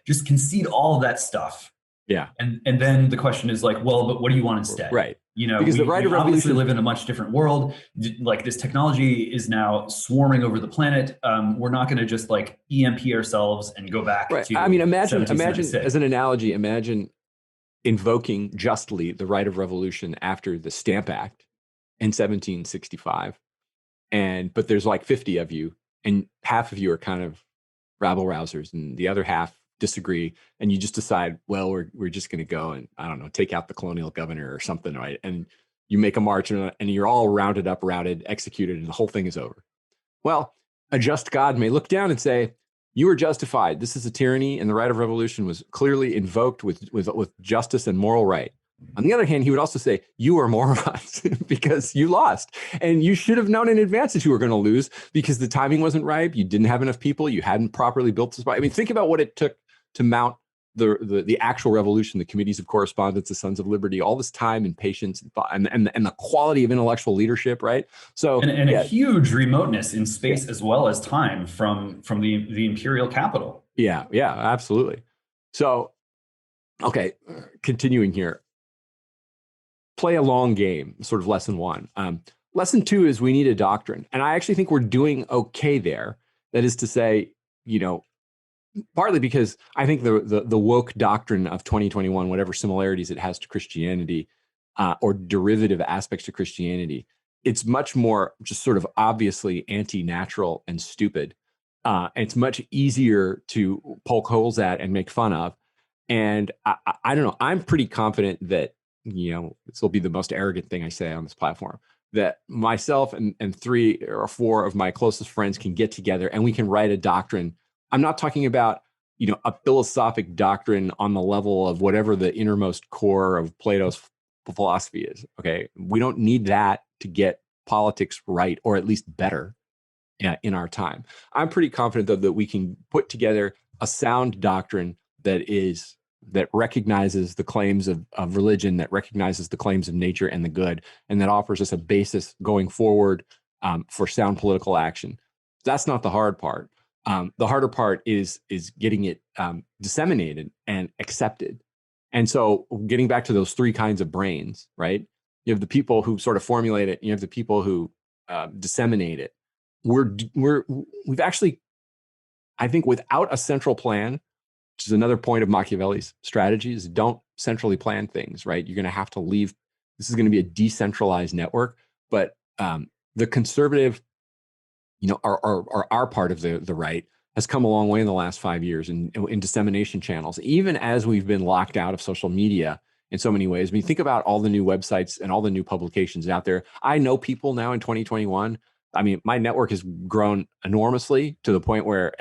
just concede all of that stuff. Yeah. And then the question is like, well, but what do you want instead? Right. Because the right of revolution, obviously live in a much different world. Like, this technology is now swarming over the planet. We're not going to just like EMP ourselves and go back right. to I mean, imagine as an analogy, imagine invoking justly the right of revolution after the Stamp Act in 1765. But there's like 50 of you, and half of you are kind of rabble rousers, and the other half disagree, and you just decide, well, we're just going to go and, I don't know, take out the colonial governor or something, right? And you make a march, and you're all routed, executed, and the whole thing is over. Well, a just God may look down and say, you were justified. This is a tyranny, and the right of revolution was clearly invoked with justice and moral right. On the other hand, he would also say, you are morons because you lost. And you should have known in advance that you were going to lose because the timing wasn't right. You didn't have enough people. You hadn't properly built this. I mean, think about what it took to mount the actual revolution, the committees of correspondence, the Sons of Liberty, all this time and patience and the quality of intellectual leadership, right? So and a huge remoteness in space as well as time from the imperial capital. Yeah, absolutely. So, okay, continuing here. Play a long game, sort of lesson one. Lesson two is we need a doctrine. And I actually think we're doing okay there. That is to say, partly because I think the woke doctrine of 2021, whatever similarities it has to Christianity or derivative aspects to Christianity, it's much more just sort of obviously anti-natural and stupid. It's much easier to poke holes at and make fun of. And I don't know, I'm pretty confident that, this will be the most arrogant thing I say on this platform, that myself and 3 or 4 of my closest friends can get together and we can write a doctrine. I'm not talking about, a philosophic doctrine on the level of whatever the innermost core of Plato's philosophy is. Okay. We don't need that to get politics right, or at least better in our time. I'm pretty confident, though, that we can put together a sound doctrine that recognizes the claims of religion, that recognizes the claims of nature and the good, and that offers us a basis going forward for sound political action. That's not the hard part. The harder part is getting it disseminated and accepted. And so getting back to those 3 kinds of brains, right? You have the people who sort of formulate it. You have the people who disseminate it. We've actually, I think, without a central plan, which is another point of Machiavelli's strategy, is don't centrally plan things, right? You're going to have to leave. This is going to be a decentralized network, but the conservative, our part of the right has come a long way in the last 5 years in dissemination channels. Even as we've been locked out of social media in so many ways. I mean, think about all the new websites and all the new publications out there. I know people now in 2021. I mean, my network has grown enormously to the point where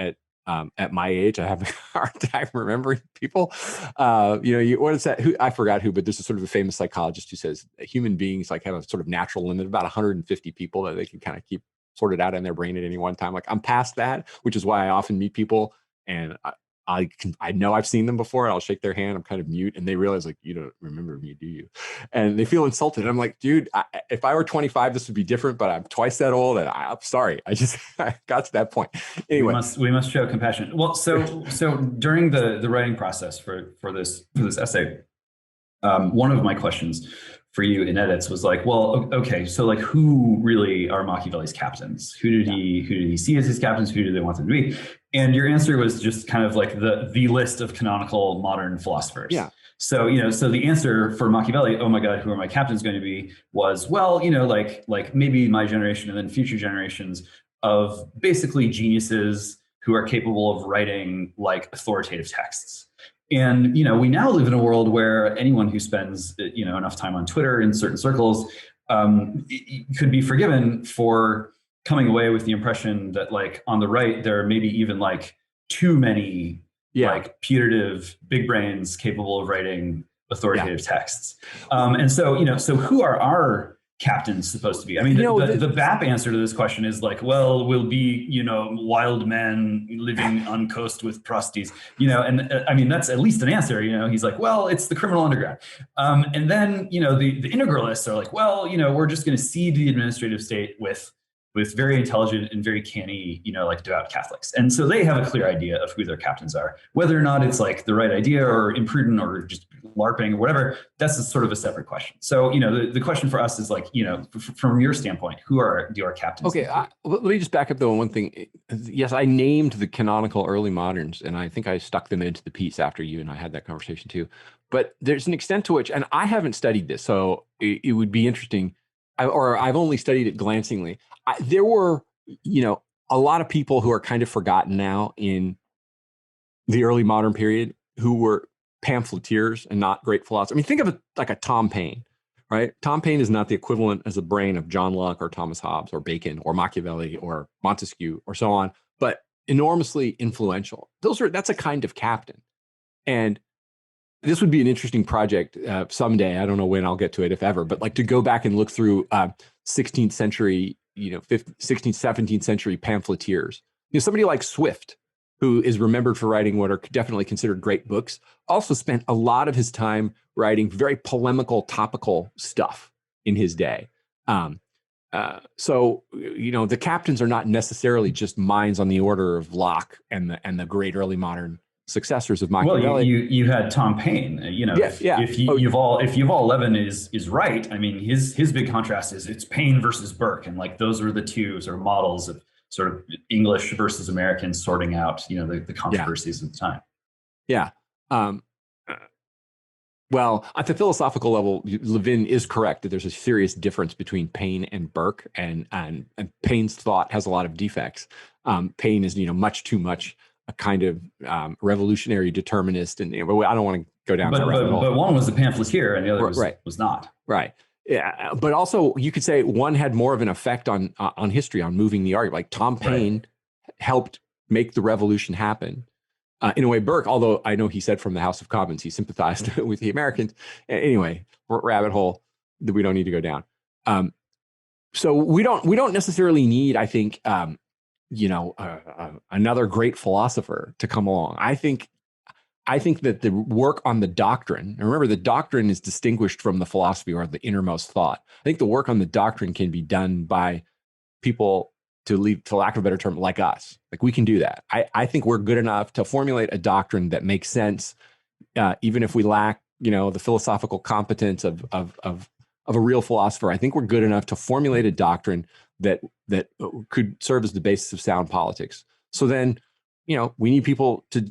at my age, I have a hard time remembering people. What is that? I forgot who, but there's a sort of a famous psychologist who says human beings like have a sort of natural limit, about 150 people that they can kind of keep sorted out in their brain at any one time. Like I'm past that, which is why I often meet people and I know I've seen them before. I'll shake their hand. I'm kind of mute, and they realize like, you don't remember me, do you? And they feel insulted. I'm like, dude, if I were 25, this would be different. But I'm twice that old, and I'm sorry. I got to that point. Anyway, we must show compassion. Well, so during the writing process for this essay, one of my questions for you in edits was like, well, okay, so like who really are Machiavelli's captains? Who did he see as his captains? Who do they want them to be? And your answer was just kind of like the list of canonical modern philosophers. Yeah. So, so the answer for Machiavelli, oh my God, who are my captains going to be, was, well, like maybe my generation and then future generations of basically geniuses who are capable of writing like authoritative texts. And, we now live in a world where anyone who spends, enough time on Twitter in certain circles could be forgiven for coming away with the impression that like on the right, there are maybe even like too many like putative big brains capable of writing authoritative texts. And so, so who are our captains supposed to be? I mean, the BAP answer to this question is like, well, we'll be, wild men living on coast with prosties, and I mean, that's at least an answer, he's like, well, it's the criminal underground. And then, the integralists are like, well, we're just going to cede the administrative state with very intelligent and very canny, like devout Catholics. And so they have a clear idea of who their captains are. Whether or not it's like the right idea or imprudent or just LARPing or whatever, that's sort of a separate question. So, the question for us is like, from your standpoint, who are your captains? Okay, let me just back up though on one thing. Yes, I named the canonical early moderns, and I think I stuck them into the piece after you and I had that conversation too. But there's an extent to which, and I haven't studied this, so it would be interesting, or I've only studied it glancingly. There were, a lot of people who are kind of forgotten now in the early modern period who were pamphleteers and not great philosophers. I mean, think of it like a Tom Paine, right? Tom Paine is not the equivalent as a brain of John Locke or Thomas Hobbes or Bacon or Machiavelli or Montesquieu or so on, but enormously influential. That's a kind of captain. And this would be an interesting project someday. I don't know when I'll get to it, if ever, but like to go back and look through 16th century, 16th, 17th century pamphleteers. Somebody like Swift, who is remembered for writing what are definitely considered great books, also spent a lot of his time writing very polemical, topical stuff in his day. So, the captains are not necessarily just minds on the order of Locke and the great early modern successors of Machiavelli. Well, you had Tom Paine. If Yuval Levin is right, I mean, his big contrast is it's Paine versus Burke, and like those were the two sort of models of sort of English versus American sorting out, the controversies of the time. Yeah. Well, at the philosophical level, Levin is correct that there's a serious difference between Paine and Burke, and Paine's thought has a lot of defects. Paine is, much too much a kind of revolutionary determinist, and I don't want to go down that rabbit hole. But one was a pamphleteer, and the other was not. Right. Yeah, but also you could say one had more of an effect on history, on moving the argument. Like Tom Paine helped make the revolution happen. In a way, Burke, although I know he said from the House of Commons he sympathized with the Americans. Anyway, rabbit hole that we don't need to go down. So we don't necessarily need, I think, another great philosopher to come along. I think that the work on the doctrine, and remember the doctrine is distinguished from the philosophy or the innermost thought. I think the work on the doctrine can be done by people, to lack of a better term, like us. Like we can do that. I think we're good enough to formulate a doctrine that makes sense, even if we lack, the philosophical competence of a real philosopher. I think we're good enough to formulate a doctrine that could serve as the basis of sound politics. So then, we need people to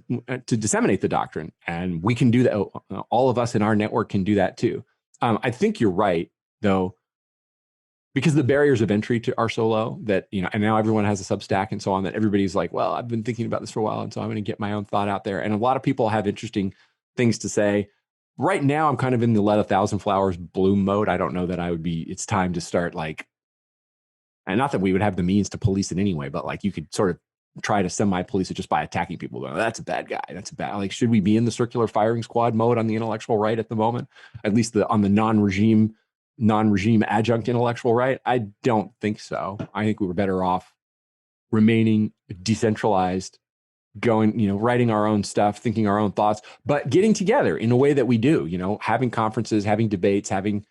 disseminate the doctrine, and we can do that. All of us in our network can do that too. I think you're right, though, because the barriers of entry are so low that, and now everyone has a Substack and so on, that everybody's like, well, I've been thinking about this for a while, and so I'm going to get my own thought out there. And a lot of people have interesting things to say, right now I'm kind of in the let a thousand flowers bloom mode. I don't know that I would be, it's time to start like, and not that we would have the means to police it anyway, but like you could sort of try to semi-police it just by attacking people. Oh, that's a bad guy. That's a bad, like, should we be in the circular firing squad mode on the intellectual right at the moment? At least on the non-regime adjunct intellectual right? I don't think so. I think we were better off remaining decentralized, going, writing our own stuff, thinking our own thoughts, but getting together in a way that we do, having conferences, having debates, having,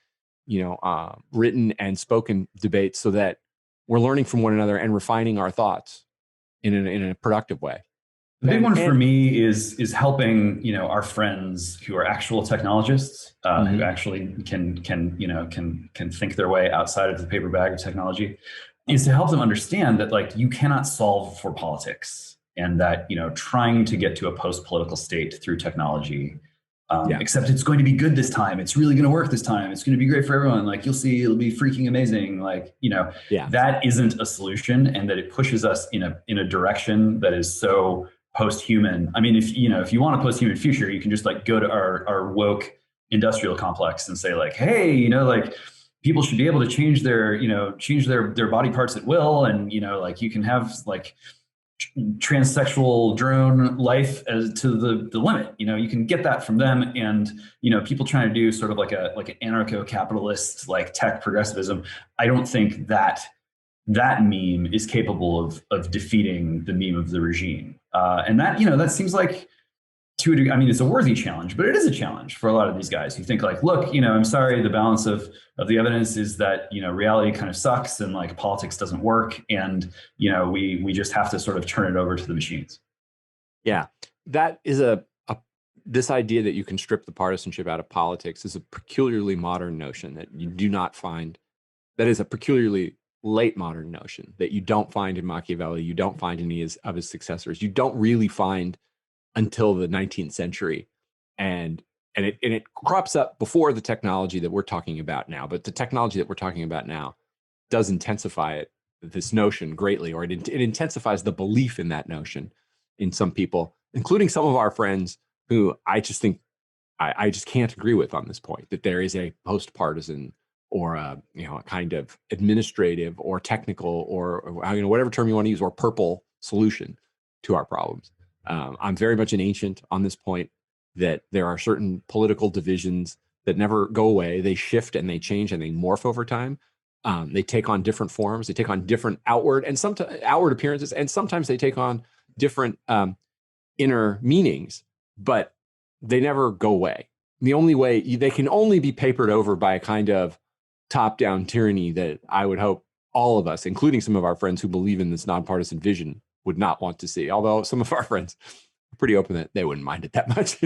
written and spoken debates so that we're learning from one another and refining our thoughts in a productive way. The big one for me is helping, our friends who are actual technologists, who actually can think their way outside of the paper bag of technology, is to help them understand that, like, you cannot solve for politics, and that, trying to get to a post-political state through technology, except it's going to be good this time. It's really going to work this time. It's going to be great for everyone. Like, you'll see, it'll be freaking amazing. Like, that isn't a solution, and that it pushes us in a direction that is so post-human. I mean, if you want a post-human future, you can just like go to our woke industrial complex and say like, hey, like, people should be able to change their body parts at will, and like, you can have like transsexual drone life as to the limit. You can get that from them, and people trying to do sort of like an anarcho-capitalist like tech progressivism. I don't think that meme is capable of defeating the meme of the regime. And that seems like, to a degree, I mean, it's a worthy challenge, but it is a challenge for a lot of these guys who think like, look, I'm sorry, the balance of the evidence is that, reality kind of sucks, and like politics doesn't work. And, we just have to sort of turn it over to the machines. Yeah, that is this idea that you can strip the partisanship out of politics is a peculiarly modern notion that you do not find. That is a peculiarly late modern notion that you don't find in Machiavelli. You don't find in any of his successors. You don't really find until the 19th century, and it crops up before the technology that we're talking about now. But the technology that we're talking about now does intensify this notion greatly, or it intensifies the belief in that notion in some people, including some of our friends who I just think I just can't agree with on this point, that there is a post-partisan or a kind of administrative or technical or whatever term you want to use, or purple solution to our problems. I'm very much an ancient on this point, that there are certain political divisions that never go away. They shift and they change and they morph over time. They take on different forms. They take on different outward appearances, and sometimes they take on different inner meanings, but they never go away. The only way they can only be papered over by a kind of top-down tyranny that I would hope all of us, including some of our friends who believe in this nonpartisan vision, would not want to see. Although some of our friends are pretty open that they wouldn't mind it that much,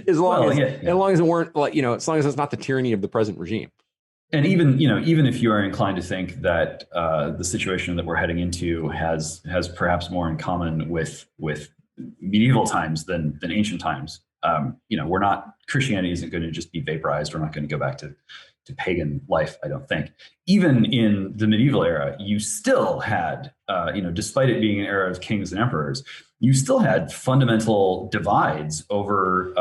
as long as it weren't like, as long as it's not the tyranny of the present regime. And even if you are inclined to think that the situation that we're heading into has perhaps more in common with medieval times than ancient times, Christianity isn't going to just be vaporized. We're not going to go back to pagan life, I don't think. Even in the medieval era, you still had, despite it being an era of kings and emperors, you still had fundamental divides over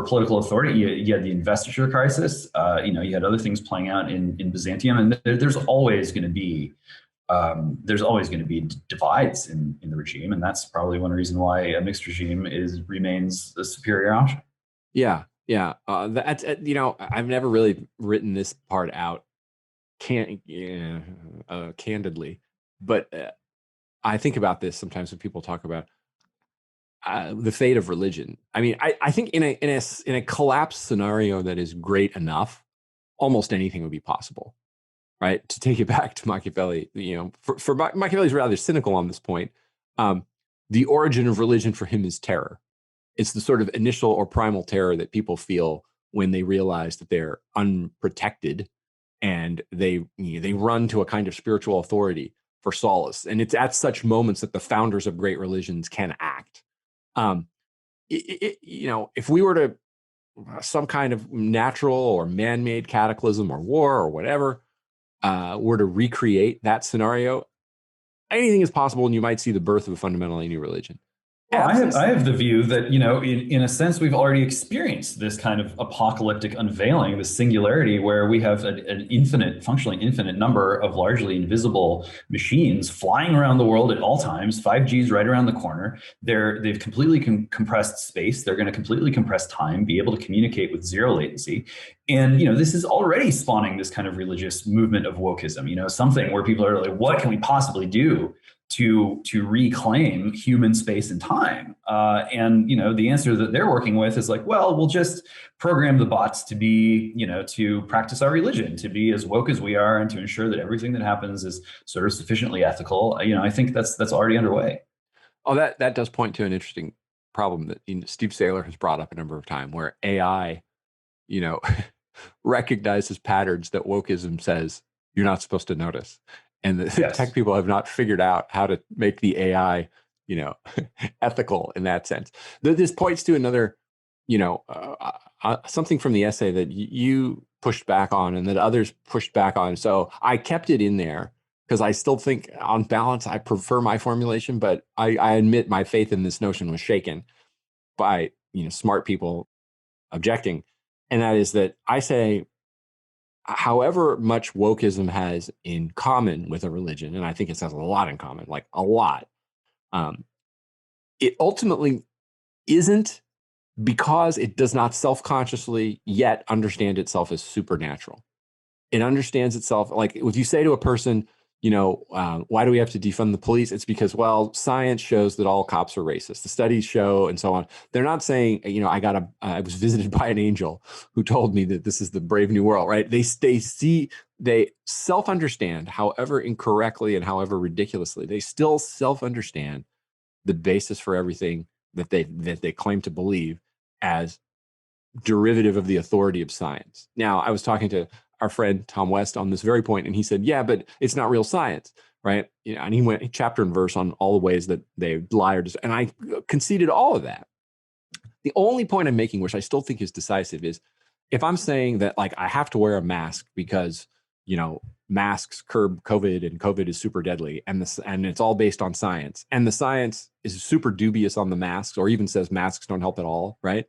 political authority. You had the investiture crisis. You had other things playing out in Byzantium, and there's always going to be divides in the regime, and that's probably one reason why a mixed regime remains a superior option. Yeah. Yeah, that's I've never really written this part out candidly, but I think about this sometimes when people talk about the fate of religion. I mean, I think in a collapsed scenario that is great enough, almost anything would be possible, right? To take it back to Machiavelli, for Machiavelli's rather cynical on this point. The origin of religion for him is terror. It's the sort of initial or primal terror that people feel when they realize that they're unprotected, and they run to a kind of spiritual authority for solace. And it's at such moments that the founders of great religions can act. If we were to some kind of natural or man-made cataclysm or war or whatever were to recreate that scenario, anything is possible, and you might see the birth of a fundamentally new religion. Well, I have the view that, in a sense, we've already experienced this kind of apocalyptic unveiling, this singularity where we have an infinite, functionally infinite number of largely invisible machines flying around the world at all times. 5G is right around the corner. They've completely compressed space. They're going to completely compress time, be able to communicate with zero latency. And, this is already spawning this kind of religious movement of wokeism, something where people are like, what can we possibly do to reclaim human space and time? And the answer that they're working with is like, well, we'll just program the bots to be, to practice our religion, to be as woke as we are, and to ensure that everything that happens is sort of sufficiently ethical. I think that's already underway. Oh, that does point to an interesting problem that Steve Saylor has brought up a number of times, where AI, recognizes patterns that wokeism says you're not supposed to notice. And the Yes. tech people have not figured out how to make the AI, ethical in that sense. This points to another, something from the essay that you pushed back on and that others pushed back on. So I kept it in there because I still think, on balance, I prefer my formulation. But I admit my faith in this notion was shaken by smart people objecting, and that is that I say, however much wokeism has in common with a religion, and I think it has a lot in common, like a lot, it ultimately isn't, because it does not self-consciously yet understand itself as supernatural. It understands itself, like if you say to a person, why do we have to defund the police? It's because, well, science shows that all cops are racist. The studies show, and so on. They're not saying, I was visited by an angel who told me that this is the brave new world, right? They self-understand, however incorrectly and however ridiculously, they still self-understand the basis for everything that they claim to believe as derivative of the authority of science. Now, I was talking to our friend Tom West on this very point, and he said, yeah, but it's not real science, right? And he went chapter and verse on all the ways that they lie and I conceded all of that. The only point I'm making, which I still think is decisive, is if I'm saying that, like, I have to wear a mask because, masks curb COVID and COVID is super deadly, and it's all based on science, and the science is super dubious on the masks, or even says masks don't help at all, right?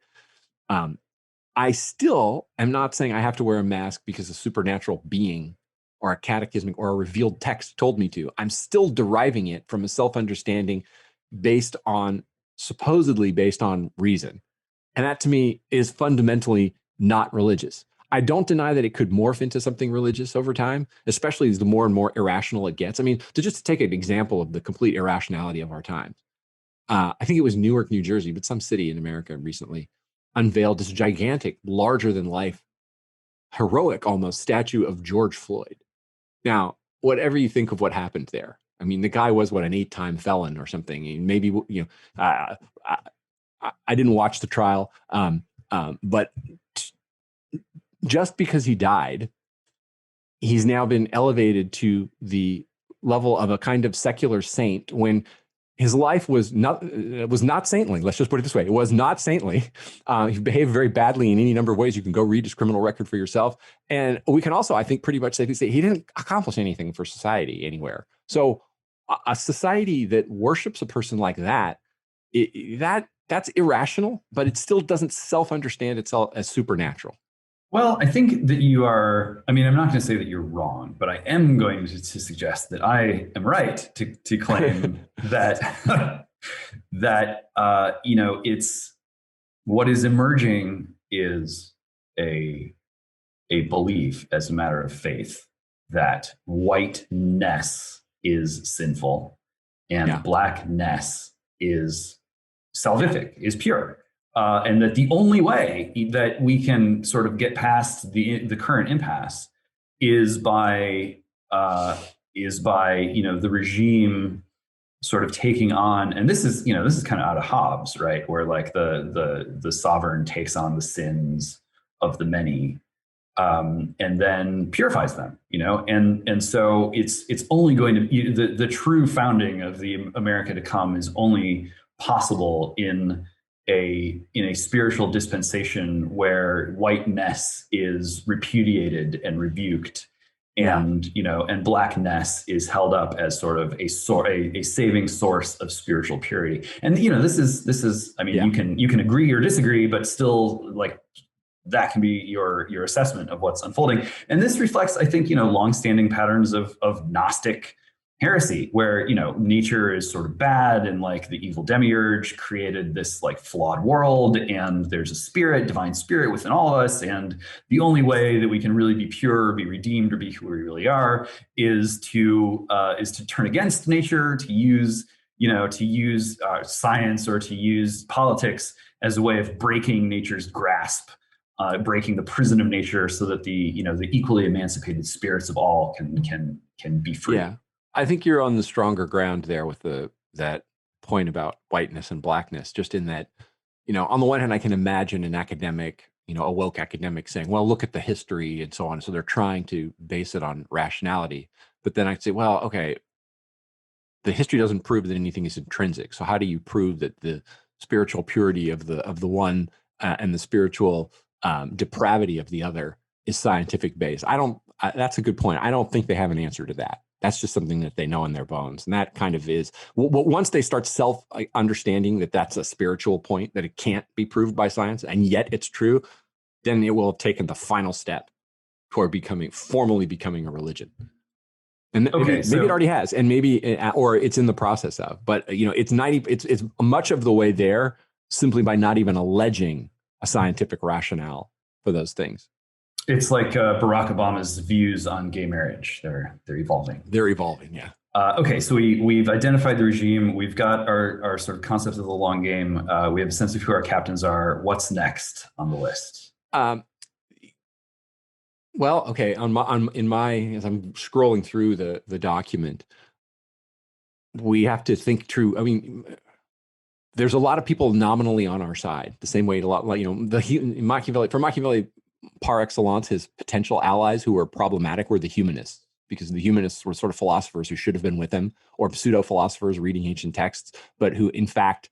I still am not saying I have to wear a mask because a supernatural being or a catechismic or a revealed text told me to. I'm still deriving it from a self-understanding supposedly based on reason. And that to me is fundamentally not religious. I don't deny that it could morph into something religious over time, especially as the more and more irrational it gets. I mean, to take an example of the complete irrationality of our times, I think it was Newark, New Jersey, but some city in America recently unveiled this gigantic, larger than life, heroic almost statue of George Floyd. Now, whatever you think of what happened there, I mean, the guy was an 8-time felon or something. And maybe, I didn't watch the trial, but just because he died, he's now been elevated to the level of a kind of secular saint when his life was not saintly. Let's just put it this way. It was not saintly. He behaved very badly in any number of ways. You can go read his criminal record for yourself. And we can also, I think, pretty much safely say he didn't accomplish anything for society anywhere. So a society that worships a person like that, that's irrational, but it still doesn't self-understand itself as supernatural. Well, I think that you are, I'm not going to say that you're wrong, but I am going to suggest that I am right to claim that, it's what is emerging is a belief as a matter of faith that whiteness is sinful and blackness is salvific, is pure. And that the only way that we can sort of get past the current impasse is by the regime sort of taking on, and this is kind of out of Hobbes, right, where like the sovereign takes on the sins of the many, and then purifies them, and so it's only going to the true founding of the America to come is only possible in a spiritual dispensation where whiteness is repudiated and rebuked, And and blackness is held up as sort of a saving source of spiritual purity. And this is I mean, you can agree or disagree, but still, like, that can be your assessment of what's unfolding. And this reflects, I think, longstanding patterns of Gnostic heresy, where nature is sort of bad, and like the evil demiurge created this like flawed world, and there's a spirit, divine spirit within all of us, and the only way that we can really be pure, be redeemed, or be who we really are is to turn against nature, to use science, or to use politics as a way of breaking nature's grasp, breaking the prison of nature, so that the equally emancipated spirits of all can be free. Yeah. I think you're on the stronger ground there with that point about whiteness and blackness, just in that, on the one hand, I can imagine an academic, a woke academic saying, well, look at the history and so on. So they're trying to base it on rationality. But then I'd say, well, okay, the history doesn't prove that anything is intrinsic. So how do you prove that the spiritual purity of the one and the spiritual depravity of the other is scientific based? That's a good point. I don't think they have an answer to that. That's just something that they know in their bones. And that kind of is, once they start self-understanding that that's a spiritual point, that it can't be proved by science, and yet it's true, then it will have taken the final step toward formally becoming a religion. And maybe it already has, and or it's in the process of. But it's much of the way there simply by not even alleging a scientific rationale for those things. It's like Barack Obama's views on gay marriage. They're evolving. They're evolving, yeah. Okay, so we've identified the regime. We've got our sort of concept of the long game. We have a sense of who our captains are. What's next on the list? Well, okay. As I'm scrolling through the document, we have to think through. I mean, there's a lot of people nominally on our side, the same way Machiavelli, par excellence, his potential allies who were problematic were the humanists, because the humanists were sort of philosophers who should have been with him, or pseudo-philosophers reading ancient texts, but who, in fact,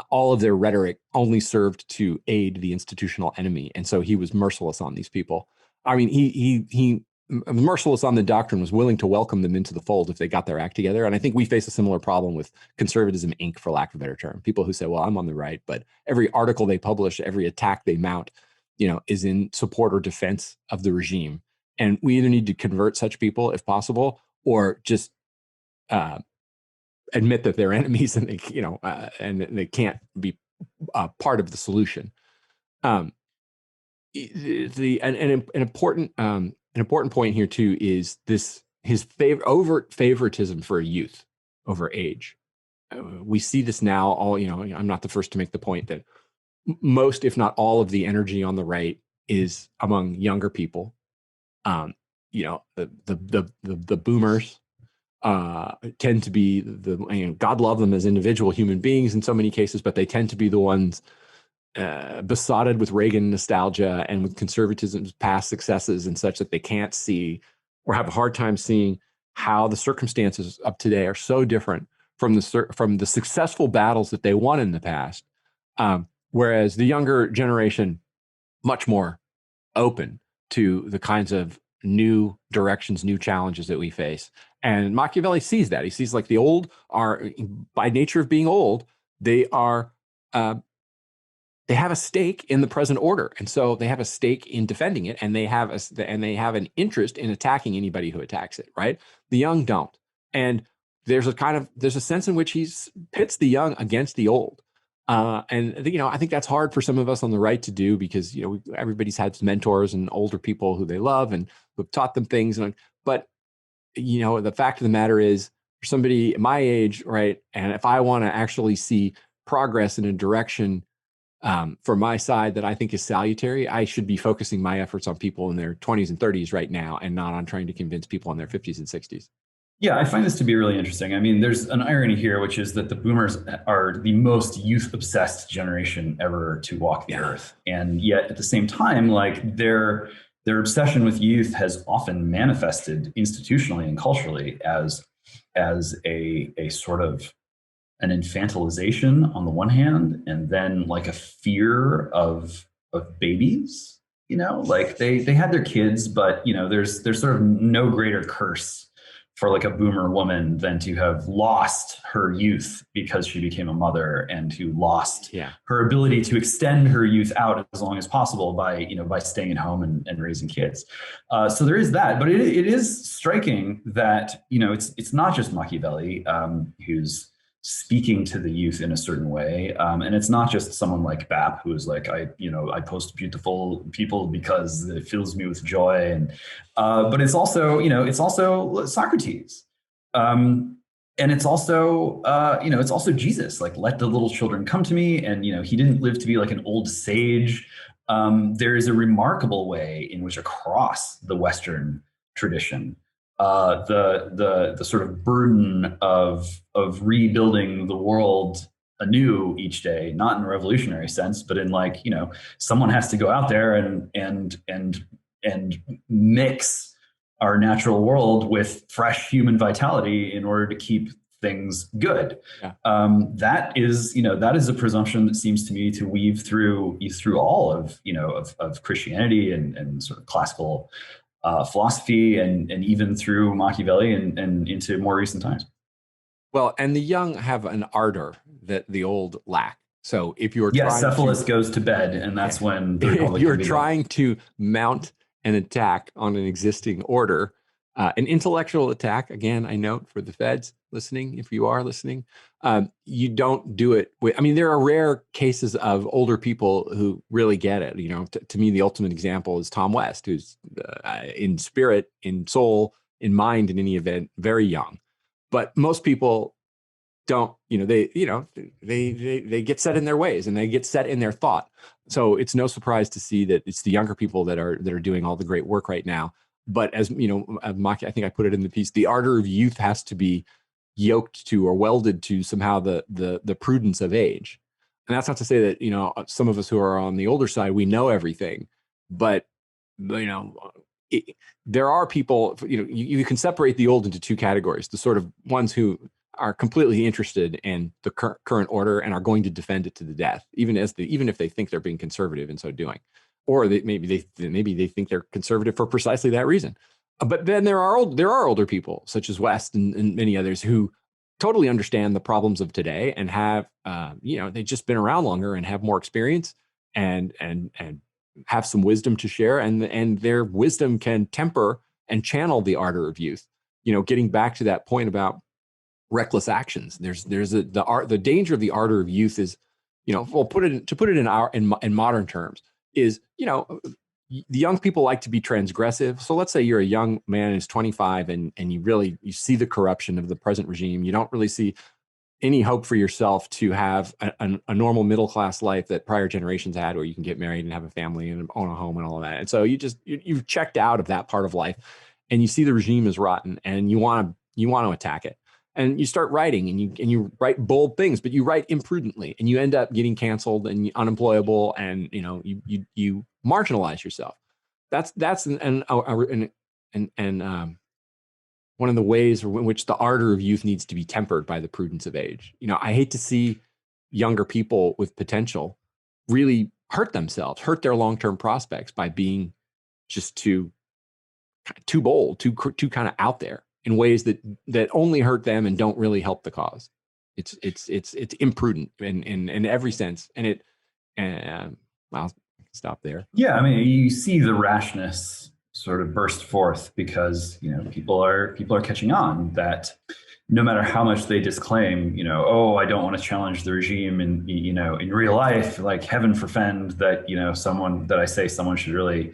all of their rhetoric only served to aid the institutional enemy. And so he was merciless on these people. I mean, he merciless on the doctrine, was willing to welcome them into the fold if they got their act together. And I think we face a similar problem with conservatism, Inc., for lack of a better term. People who say, well, I'm on the right, but every article they publish, every attack they mount, is in support or defense of the regime. And we either need to convert such people, if possible, or just admit that they're enemies, and they can't be part of the solution. An important point here too is his overt favoritism for youth over age. We see this now. I'm not the first to make the point that most, if not all, of the energy on the right is among younger people. The boomers tend to be God love them as individual human beings in so many cases, but they tend to be the ones besotted with Reagan nostalgia and with conservatism's past successes and such, that they can't see, or have a hard time seeing, how the circumstances of today are so different from the successful battles that they won in the past. Whereas the younger generation, much more open to the kinds of new directions, new challenges that we face. And Machiavelli sees that. He sees, like, the old are, by nature of being old, they are, they have a stake in the present order. And so they have a stake in defending it, and they have an interest in attacking anybody who attacks it, right? The young don't. And there's a sense in which he pits the young against the old. And I think that's hard for some of us on the right to do, because everybody's had mentors and older people who they love and who've taught them things. But the fact of the matter is, for somebody my age, right, and if I want to actually see progress in a direction for my side that I think is salutary, I should be focusing my efforts on people in their 20s and 30s right now, and not on trying to convince people in their 50s and 60s. Yeah, I find this to be really interesting. I mean, there's an irony here, which is that the boomers are the most youth-obsessed generation ever to walk the earth. And yet, at the same time, like, their obsession with youth has often manifested institutionally and culturally as a sort of an infantilization on the one hand, and then like a fear of babies like they had their kids, but there's sort of no greater curse for like a boomer woman than to have lost her youth because she became a mother, and who lost her ability to extend her youth out as long as possible by staying at home and raising kids. So there is that, but it is striking that it's not just Machiavelli who's speaking to the youth in a certain way, and it's not just someone like Bap who is like, I post beautiful people because it fills me with joy, and but it's also Socrates, and it's also it's also Jesus. Like, let the little children come to me, and he didn't live to be like an old sage. There is a remarkable way in which across the Western tradition, the sort of burden of rebuilding the world anew each day, not in a revolutionary sense, but in like, someone has to go out there and mix our natural world with fresh human vitality in order to keep things good. Yeah. That is a presumption that seems to me to weave through all of Christianity and sort of classical philosophy, and even through Machiavelli and into more recent times. Well, and the young have an ardor that the old lack. So if you're Cephalus goes to bed, and that's when the Republic you're trying to mount an attack on an existing order, an intellectual attack. Again, I note for the feds listening, if you are listening, you don't do it with. I mean, there are rare cases of older people who really get it. To me, the ultimate example is Tom West, who's in spirit, in soul, in mind, in any event, very young. But most people don't, they get set in their ways, and they get set in their thought. So it's no surprise to see that it's the younger people that are doing all the great work right now. But as I think I put it in the piece, the ardor of youth has to be yoked to or welded to somehow the prudence of age. And that's not to say that, some of us who are on the older side, we know everything, but there are people, you can separate the old into two categories: the sort of ones who are completely interested in the current order and are going to defend it to the death, even if they think they're being conservative in so doing, or maybe they think they're conservative for precisely that reason. But then there are older people such as West and many others who totally understand the problems of today and have they've just been around longer and have more experience and have some wisdom to share, and their wisdom can temper and channel the ardor of youth. Getting back to that point about reckless actions, the danger of the ardor of youth is, put it in modern terms, is the young people like to be transgressive. So let's say you're a young man who's 25 and you see the corruption of the present regime. You don't really see any hope for yourself to have a normal middle-class life that prior generations had, where you can get married and have a family and own a home and all of that. And so you've checked out of that part of life, and you see the regime is rotten, and you want to attack it. And you start writing, and you write bold things, but you write imprudently, and you end up getting canceled and unemployable, and you marginalize yourself. That's one of the ways in which the ardor of youth needs to be tempered by the prudence of age. I hate to see younger people with potential really hurt themselves, hurt their long-term prospects by being just too bold, too kind of out there in ways that only hurt them and don't really help the cause. It's imprudent in every sense, and I'll stop there. Yeah, I mean, you see the rashness sort of burst forth because people are catching on that no matter how much they disclaim, I don't want to challenge the regime, and in real life, like, heaven forfend that someone should really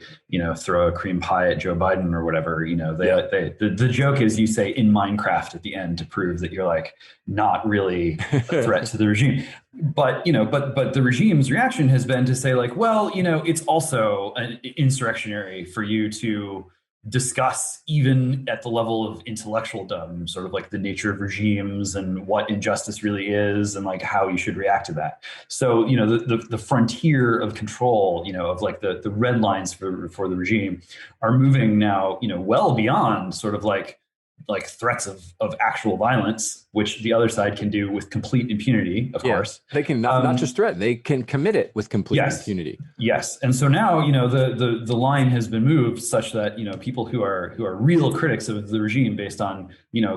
throw a cream pie at Joe Biden or whatever. The joke is, you say in Minecraft at the end to prove that you're like not really a threat to the regime. But but the regime's reaction has been to say like, well, it's also an insurrectionary for you to discuss, even at the level of intellectualdom, sort of like the nature of regimes and what injustice really is, and like how you should react to that. So the frontier of control, of like the red lines for the regime are moving now, well beyond sort of like like threats of actual violence, which the other side can do with complete impunity, of course. They can not just threaten, they can commit it with complete impunity. Yes. And so now, the line has been moved such that, people who are real critics of the regime based on,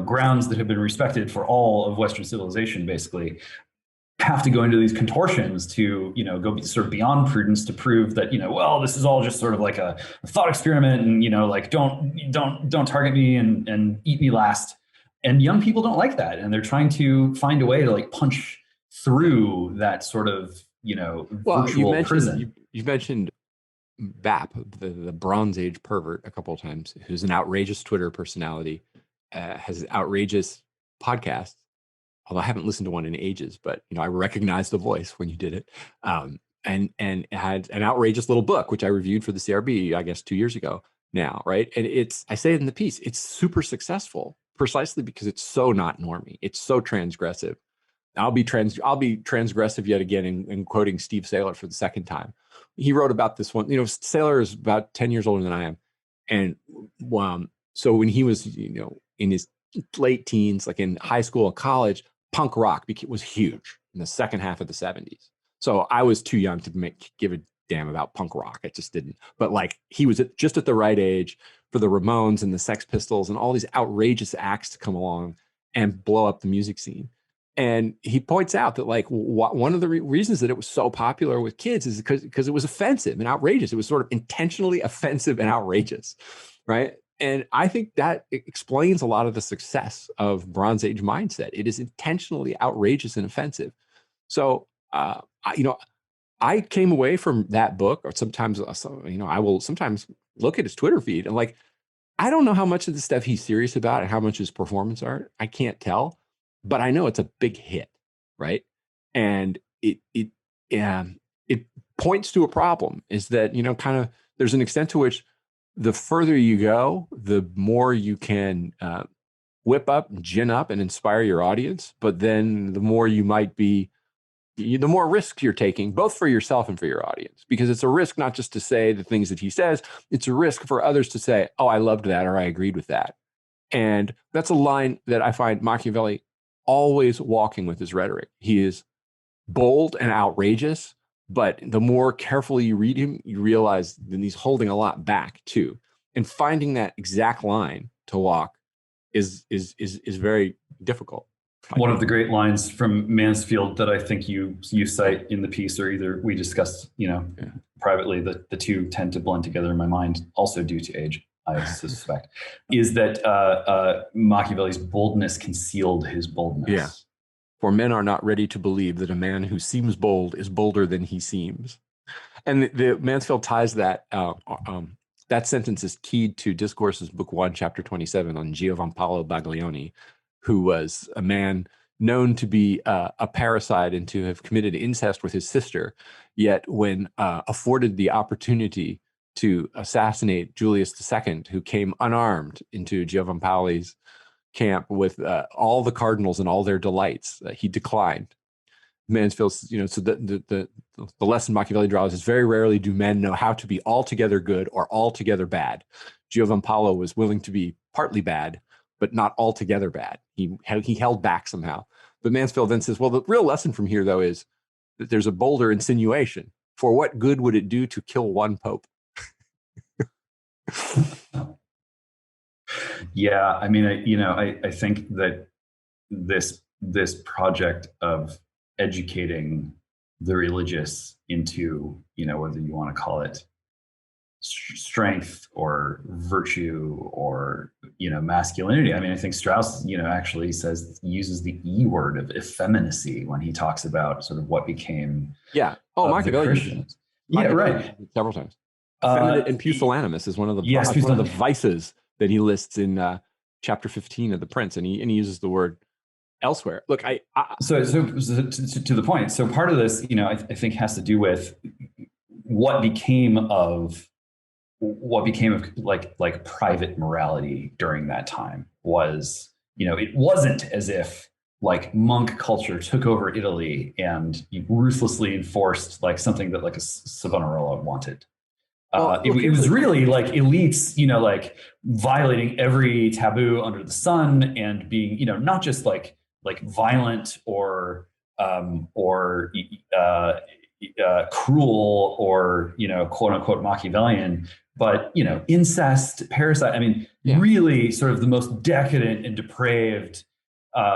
grounds that have been respected for all of Western civilization, basically, have to go into these contortions to, go sort of beyond prudence to prove that, well, this is all just sort of like a thought experiment, and, like, don't target me and eat me last. And young people don't like that. And they're trying to find a way to like punch through that sort of, virtual prison. You mentioned Bap, the Bronze Age pervert, a couple of times, who's an outrageous Twitter personality, has outrageous podcasts. Although I haven't listened to one in ages, but I recognized the voice when you did it. And had an outrageous little book, which I reviewed for the CRB, I guess 2 years ago now, right? And I say it in the piece, it's super successful precisely because it's so not normie. It's so transgressive. I'll be transgressive yet again in quoting Steve Saylor for the second time. He wrote about this one. Saylor is about 10 years older than I am. And so when he was, in his late teens, like in high school and college, punk rock was huge in the second half of the 70s. So I was too young to give a damn about punk rock. I just didn't. But like he was just at the right age for the Ramones and the Sex Pistols and all these outrageous acts to come along and blow up the music scene. And he points out that like one of the reasons that it was so popular with kids is because it was offensive and outrageous. It was sort of intentionally offensive and outrageous, right? And I think that explains a lot of the success of Bronze Age mindset. It is intentionally outrageous and offensive. So, I came away from that book, or sometimes, I will sometimes look at his Twitter feed and like, I don't know how much of the stuff he's serious about and how much is performance art. I can't tell, but I know it's a big hit, right? And it points to a problem is that, kind of there's an extent to which the further you go, the more you can whip up, gin up, and inspire your audience. But then the more you might be, the more risks you're taking, both for yourself and for your audience, because it's a risk not just to say the things that he says, it's a risk for others to say, oh, I loved that, or I agreed with that. And that's a line that I find Machiavelli always walking with his rhetoric. He is bold and outrageous, but the more carefully you read him, you realize that he's holding a lot back too. And finding that exact line to walk is very difficult. One of the great lines from Mansfield that I think you cite in the piece, or either we discussed, privately, the two tend to blend together in my mind, also due to age, I suspect, is that Machiavelli's boldness concealed his boldness. Yeah. For men are not ready to believe that a man who seems bold is bolder than he seems. And the Mansfield ties that, that sentence is keyed to Discourses, Book 1, Chapter 27, on Giovanpaolo Baglioni, who was a man known to be a parricide and to have committed incest with his sister. Yet when afforded the opportunity to assassinate Julius II, who came unarmed into Giovanpaoli's camp with all the cardinals and all their delights, he declined. Mansfield, so the lesson Machiavelli draws is very rarely do men know how to be altogether good or altogether bad. Giovanpaolo was willing to be partly bad, but not altogether bad. He held back somehow. But Mansfield then says, well, the real lesson from here, though, is that there's a bolder insinuation. For what good would it do to kill one pope? Yeah, I mean, I think that this project of educating the religious into, whether you want to call it strength or virtue or, masculinity. I mean, I think Strauss, actually uses the E word of effeminacy when he talks about sort of what became Machiavelli. Yeah, right. Several times. Effeminate and pusillanimous is one of the vices that he lists in chapter 15 of The Prince, and he uses the word elsewhere. Look, so to the point. So part of this, I think, has to do with what became of like private morality during that time. Was, it wasn't as if like monk culture took over Italy and ruthlessly enforced like something that like a Savonarola wanted. Well, look, It was really like elites, like violating every taboo under the sun and being, not just like violent or cruel or quote unquote Machiavellian, but incest, parasite. I mean, yeah. really sort of the most decadent and depraved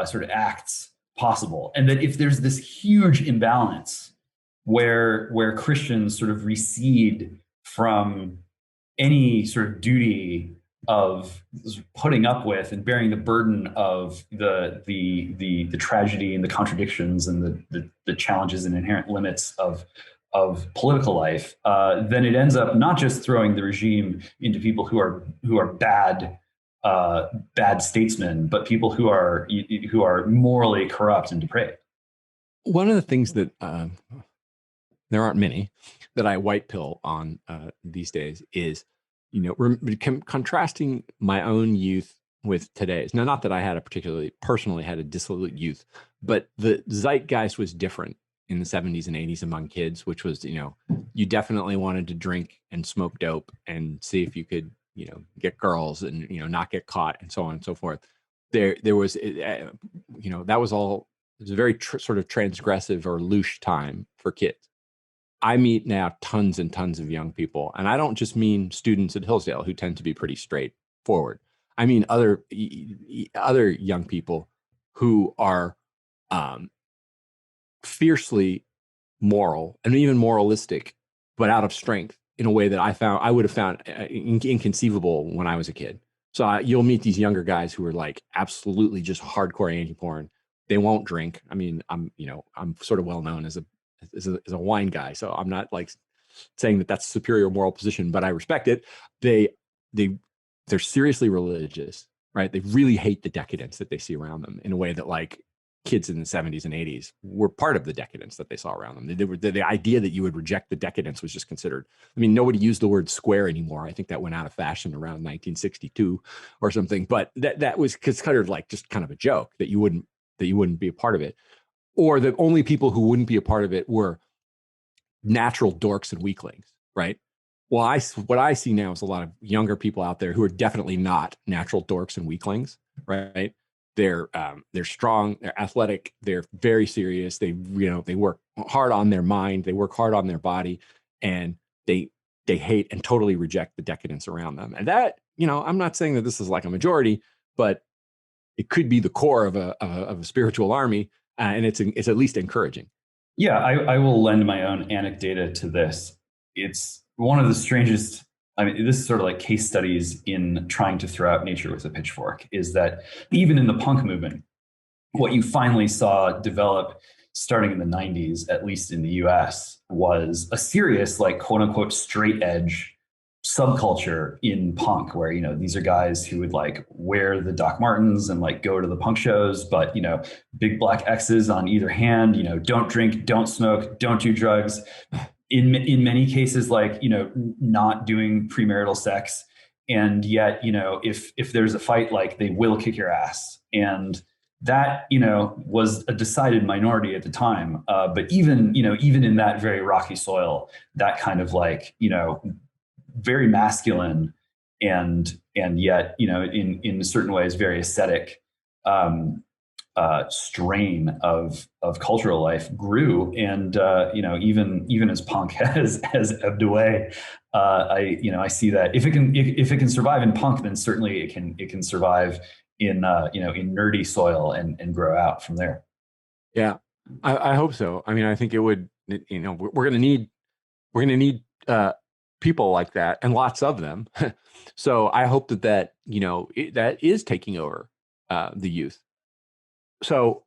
sort of acts possible. And that if there's this huge imbalance where Christians sort of recede from any sort of duty of putting up with and bearing the burden of the tragedy and the contradictions and the challenges and inherent limits of political life, then it ends up not just throwing the regime into people who are bad statesmen, but people who are morally corrupt and depraved. One of the things that there aren't many that I white pill on these days is, contrasting my own youth with today's. Now, not that I had personally had a dissolute youth, but the zeitgeist was different in the 70s and 80s among kids, which was, you definitely wanted to drink and smoke dope and see if you could, get girls and, not get caught and so on and so forth. There was, that was all, it was a very sort of transgressive or louche time for kids. I meet now tons and tons of young people, and I don't just mean students at Hillsdale who tend to be pretty straightforward. I mean other young people who are fiercely moral and even moralistic, but out of strength in a way that I would have found inconceivable when I was a kid. So you'll meet these younger guys who are like absolutely just hardcore anti-porn. They won't drink. I mean, I'm sort of well known as a wine guy, so I'm not like saying that that's a superior moral position, but I respect it. They're seriously religious, right? They really hate the decadence that they see around them in a way that like kids in the 70s and 80s were part of the decadence that they saw around them. The idea that you would reject the decadence was just considered. I mean, nobody used the word square anymore. I think that went out of fashion around 1962 or something. But that was considered like just kind of a joke that you wouldn't be a part of it. Or the only people who wouldn't be a part of it were natural dorks and weaklings, right? Well, what I see now is a lot of younger people out there who are definitely not natural dorks and weaklings, right? They're strong, they're athletic, they're very serious. They work hard on their mind, they work hard on their body, and they hate and totally reject the decadence around them. And that, I'm not saying that this is like a majority, but it could be the core of a spiritual army. And it's at least encouraging. Yeah, I will lend my own anecdata to this. It's one of the strangest. I mean, this is sort of like case studies in trying to throw out nature with a pitchfork, is that even in the punk movement, what you finally saw develop starting in the 90s, at least in the US, was a serious, like, quote unquote, straight edge subculture in punk, where these are guys who would like wear the Doc Martens and like go to the punk shows, but big black X's on either hand, don't drink, don't smoke, don't do drugs, in many cases like not doing premarital sex, and yet if there's a fight, like they will kick your ass. And that was a decided minority at the time, but even in that very rocky soil, that kind of like very masculine and yet in certain ways very ascetic strain of cultural life grew. And even as punk has ebbed away, I see that if it can survive in punk, then certainly it can survive in in nerdy soil and grow out from there. Yeah, I hope so. I mean, I think it would. We're gonna need people like that, and lots of them. So I hope that is taking over the youth. So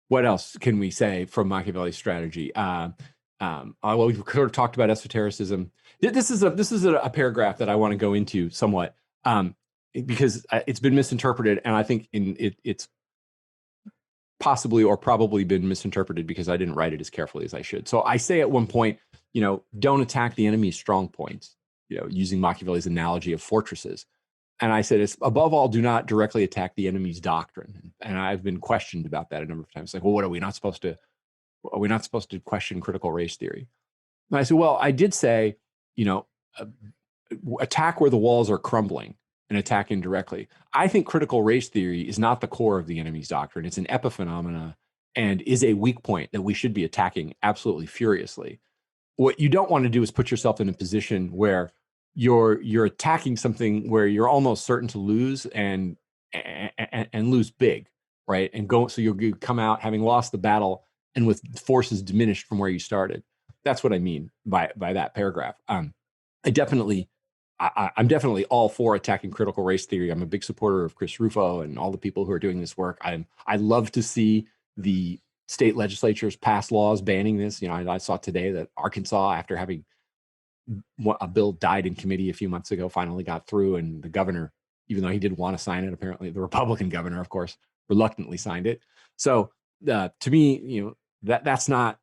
what else can we say from Machiavelli's strategy? Well, we've sort of talked about esotericism. This is a paragraph that I want to go into somewhat, because it's been misinterpreted, and I think it's possibly or probably been misinterpreted because I didn't write it as carefully as I should. So I say at one point, don't attack the enemy's strong points, using Machiavelli's analogy of fortresses. And I said, it's above all, do not directly attack the enemy's doctrine. And I've been questioned about that a number of times. Like, well, what are we not supposed to question critical race theory? And I said, well, I did say uh, attack where the walls are crumbling and attack indirectly. I think critical race theory is not the core of the enemy's doctrine. It's an epiphenomena and is a weak point that we should be attacking absolutely furiously. What you don't want to do is put yourself in a position where you're attacking something where you're almost certain to lose and lose big, right? And so you'll come out having lost the battle and with forces diminished from where you started. That's what I mean by that paragraph. I'm definitely all for attacking critical race theory. I'm a big supporter of Chris Rufo and all the people who are doing this work. I love to see the state legislatures pass laws banning this. I saw today that Arkansas, after having a bill died in committee a few months ago, finally got through, and the governor, even though he didn't want to sign it, apparently the Republican governor, of course, reluctantly signed it. So to me, that's not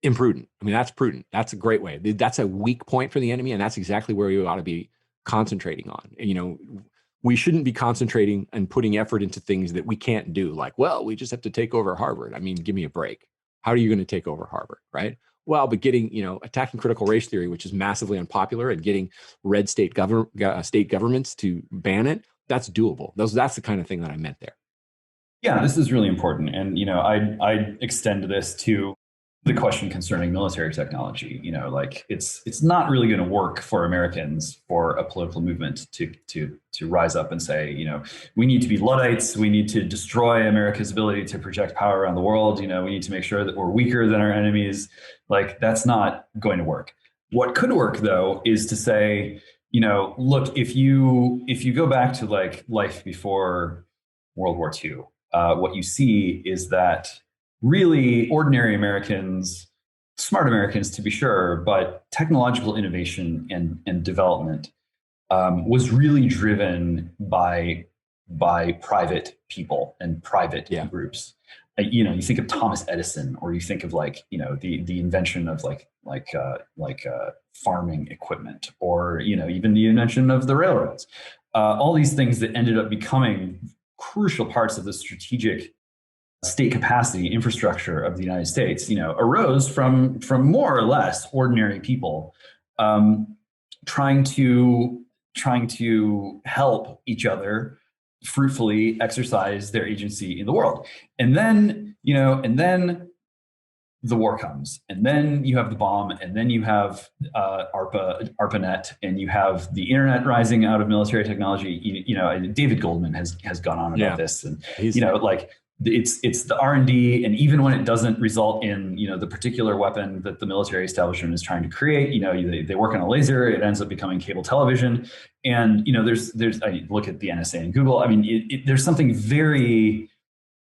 imprudent. I mean, that's prudent. That's a great way. That's a weak point for the enemy, and that's exactly where we ought to be concentrating on. We shouldn't be concentrating and putting effort into things that we can't do. Like, well, we just have to take over Harvard. I mean, give me a break. How are you going to take over Harvard, right? Well, but attacking critical race theory, which is massively unpopular, and getting red state governments to ban it, that's doable. That's the kind of thing that I meant there. Yeah, this is really important. And, I extend this to the question concerning military technology. It's not really going to work for Americans for a political movement to rise up and say, we need to be Luddites. We need to destroy America's ability to project power around the world. We need to make sure that we're weaker than our enemies. That's not going to work. What could work, though, is to say, look, if you go back to life before World War II, what you see is that really ordinary Americans, smart Americans to be sure, but technological innovation and development was really driven by private people and private groups. You think of Thomas Edison, or you think of the invention of farming equipment, or even the invention of the railroads. All these things that ended up becoming crucial parts of the strategic state capacity infrastructure of the United States, arose from more or less ordinary people trying to help each other fruitfully exercise their agency in the world. And then the war comes, and then you have the bomb, and then you have ARPANET, and you have the internet rising out of military technology. David Goldman has gone on about this, and it's the R&D, and even when it doesn't result in the particular weapon that the military establishment is trying to create, they work on a laser, it ends up becoming cable television, and there's I look at the NSA and Google. I mean, there's something very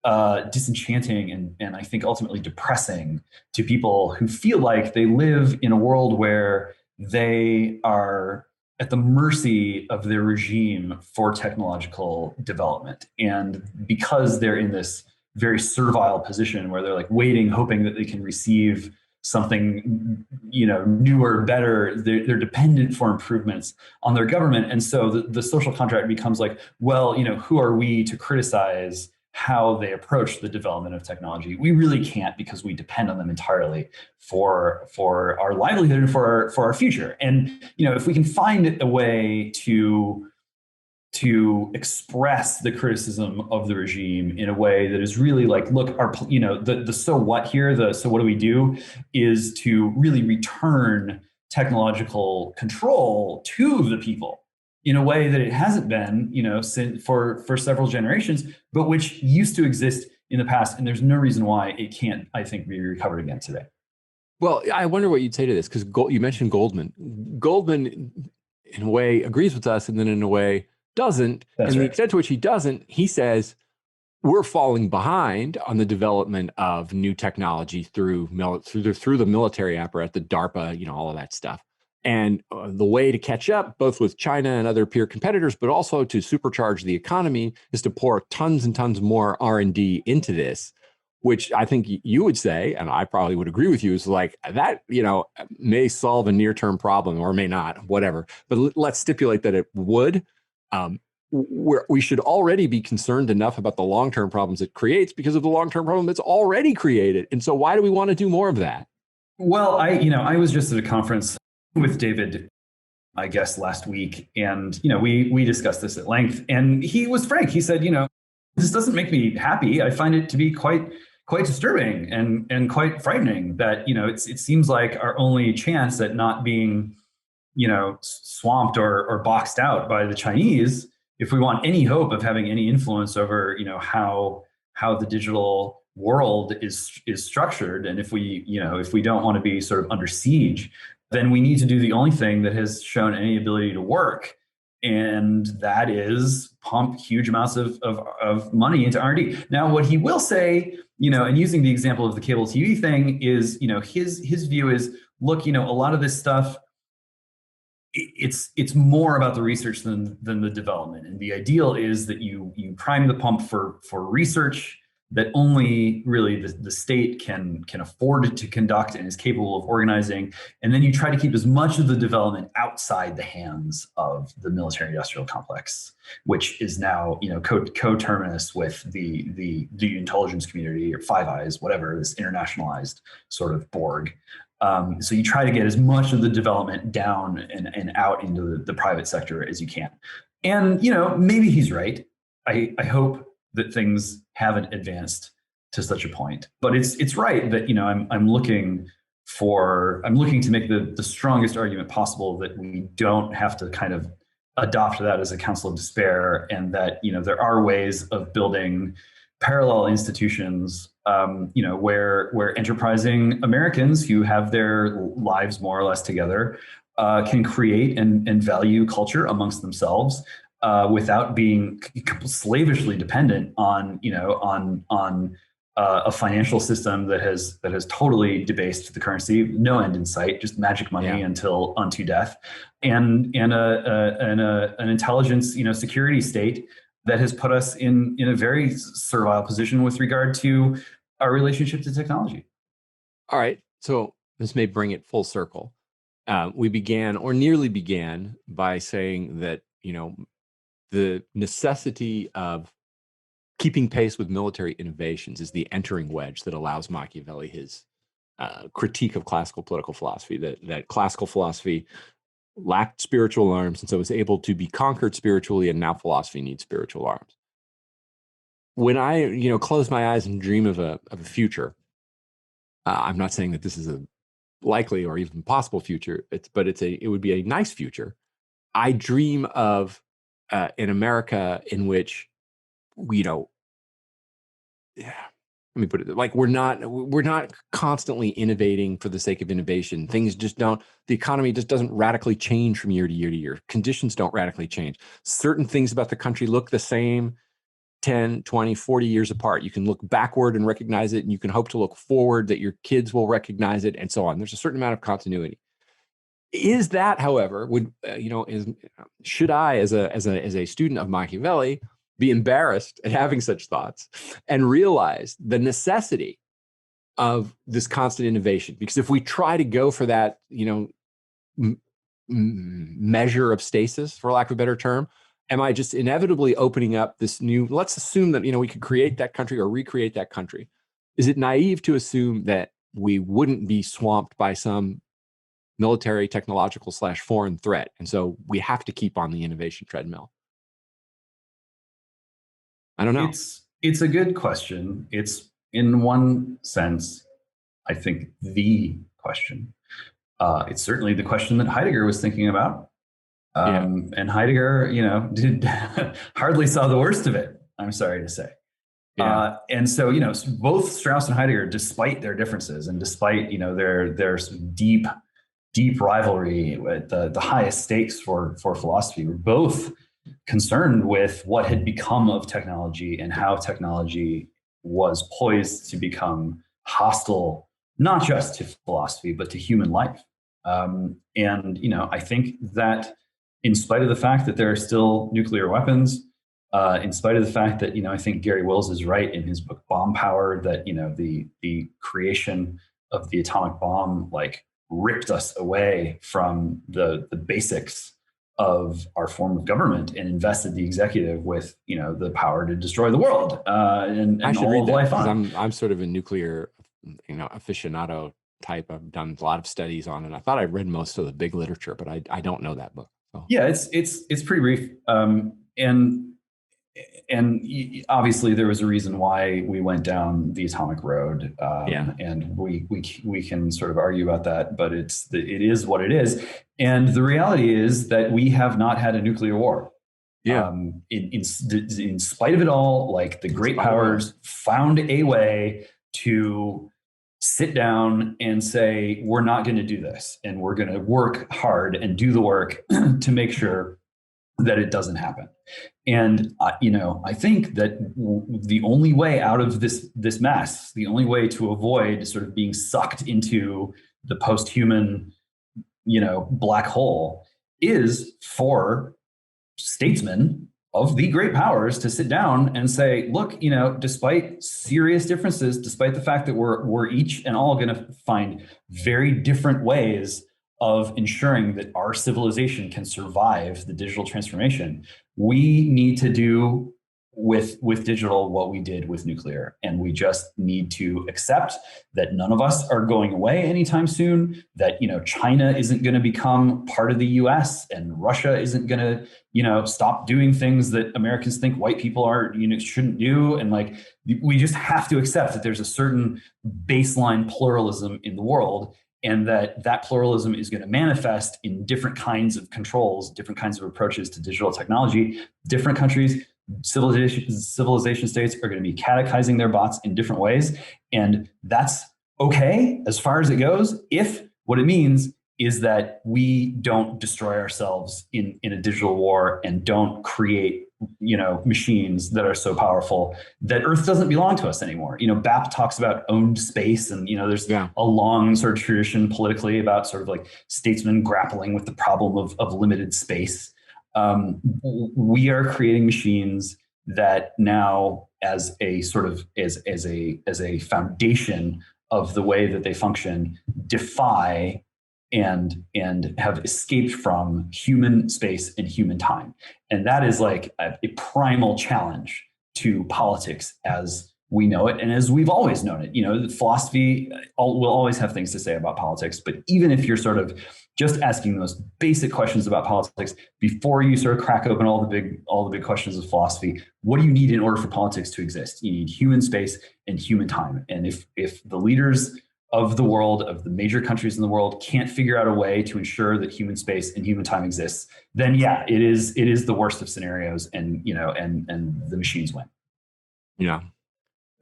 disenchanting and I think ultimately depressing to people who feel like they live in a world where they are at the mercy of their regime for technological development. And because they're in this very servile position where they're waiting, hoping that they can receive something, newer, better, they're dependent for improvements on their government. And so the social contract becomes who are we to criticize how they approach the development of technology? We really can't, because we depend on them entirely for our livelihood and for our future. And if we can find a way to express the criticism of the regime in a way that is really look, the so what here, so what do we do, is to really return technological control to the people in a way that it hasn't been, since for several generations, but which used to exist in the past. And there's no reason why it can't, I think, be recovered again today. Well, I wonder what you'd say to this, because you mentioned Goldman. Goldman, in a way, agrees with us, and then in a way doesn't. That's and right. The extent to which he doesn't, he says, we're falling behind on the development of new technology through the military apparatus, the DARPA, all of that stuff. And the way to catch up, both with China and other peer competitors, but also to supercharge the economy, is to pour tons and tons more R&D into this, which I think you would say, and I probably would agree with you, is that, may solve a near-term problem or may not, whatever. But let's stipulate that it would. We should already be concerned enough about the long-term problems it creates because of the long-term problem it's already created. And so why do we want to do more of that? Well, I was just at a conference with David, I guess, last week. And, we discussed this at length. And he was frank. He said, this doesn't make me happy. I find it to be quite disturbing and quite frightening that, it seems like our only chance at not being, swamped or boxed out by the Chinese, if we want any hope of having any influence over, how the digital world is structured, and if we don't want to be sort of under siege, then we need to do the only thing that has shown any ability to work, and that is pump huge amounts of money into R&D. Now, what he will say, and using the example of the cable TV thing, is his view is, look, a lot of this stuff, it's more about the research than the development, and the ideal is that you prime the pump for research that only really the state can afford to conduct and is capable of organizing. And then you try to keep as much of the development outside the hands of the military industrial complex, which is now, coterminous with the intelligence community, or Five Eyes, whatever, this internationalized sort of Borg. So you try to get as much of the development down and out into the private sector as you can. And, maybe he's right. I hope that things haven't advanced to such a point. But it's right that, I'm looking to make the strongest argument possible that we don't have to kind of adopt that as a counsel of despair, and that, there are ways of building parallel institutions, where enterprising Americans who have their lives more or less together can create and value culture amongst themselves, without being slavishly dependent on a financial system that has totally debased the currency, no end in sight, just magic money unto death, and an intelligence security state that has put us in a very servile position with regard to our relationship to technology. All right, so this may bring it full circle. We began, or nearly began, by saying that the necessity of keeping pace with military innovations is the entering wedge that allows Machiavelli his critique of classical political philosophy, that classical philosophy lacked spiritual arms and so was able to be conquered spiritually, and now philosophy needs spiritual arms. When I close my eyes and dream of a future, I'm not saying that this is a likely or even possible future, but it would be a nice future. I dream of in America in which let me put it like we're not constantly innovating for the sake of innovation. Things just don't. The economy just doesn't radically change from year to year to year. Conditions don't radically change. Certain things about the country look the same 10, 20, 40 years apart. You can look backward and recognize it, and you can hope to look forward that your kids will recognize it, and so on. There's a certain amount of continuity. Is that, however, should I, as a student of Machiavelli, be embarrassed at having such thoughts and realize the necessity of this constant innovation? Because if we try to go for that, measure of stasis, for lack of a better term, am I just inevitably opening up this new? Let's assume that we could create that country or recreate that country. Is it naive to assume that we wouldn't be swamped by some military, technological / foreign threat, and so we have to keep on the innovation treadmill? I don't know. It's a good question. It's, in one sense, I think, the question. It's certainly the question that Heidegger was thinking about. And Heidegger, did hardly saw the worst of it, I'm sorry to say. Yeah. And so, both Strauss and Heidegger, despite their differences and despite, their deep rivalry at the highest stakes for philosophy, were both concerned with what had become of technology and how technology was poised to become hostile, not just to philosophy, but to human life. And, I think that in spite of the fact that there are still nuclear weapons, in spite of the fact that, I think Gary Wills is right in his book Bomb Power, that, the creation of the atomic bomb, ripped us away from the basics of our form of government and invested the executive with, the power to destroy the world and all of life on. I'm sort of a nuclear, aficionado type. I've done a lot of studies on it. I thought I read most of the big literature, but I don't know that book. So. Yeah, it's pretty brief. And obviously there was a reason why we went down the atomic road. And we can sort of argue about that, but it is what it is. And the reality is that we have not had a nuclear war. Yeah. In spite of it all, like the great powers found a way to sit down and say, we're not going to do this, and we're going to work hard and do the work to make sure that it doesn't happen. And I think that the only way out of this mess, the only way to avoid sort of being sucked into the post-human, black hole, is for statesmen of the great powers to sit down and say, look, despite serious differences, despite the fact that we're each and all going to find very different ways of ensuring that our civilization can survive the digital transformation, we need to do with digital what we did with nuclear. And we just need to accept that none of us are going away anytime soon, that China isn't going to become part of the US, and Russia isn't going to stop doing things that Americans think white people shouldn't do. And we just have to accept that there's a certain baseline pluralism in the world, and that pluralism is going to manifest in different kinds of controls, different kinds of approaches to digital technology. Different countries, civilization states are going to be catechizing their bots in different ways. And that's okay as far as it goes, if what it means is that we don't destroy ourselves in a digital war and don't create machines that are so powerful that Earth doesn't belong to us anymore. BAP talks about owned space, and there's a long sort of tradition politically about sort of like statesmen grappling with the problem of limited space. We are creating machines that now, as a sort of as a foundation of the way that they function, defy and have escaped from human space and human time. And that is like a primal challenge to politics as we know it and as we've always known it. Philosophy will always have things to say about politics, but even if you're sort of just asking the most basic questions about politics before you sort of crack open all the big questions of philosophy, what do you need in order for politics to exist? You need human space and human time. And if the leaders of the world, of the major countries in the world, can't figure out a way to ensure that human space and human time exists, then it is the worst of scenarios, and the machines win. Yeah.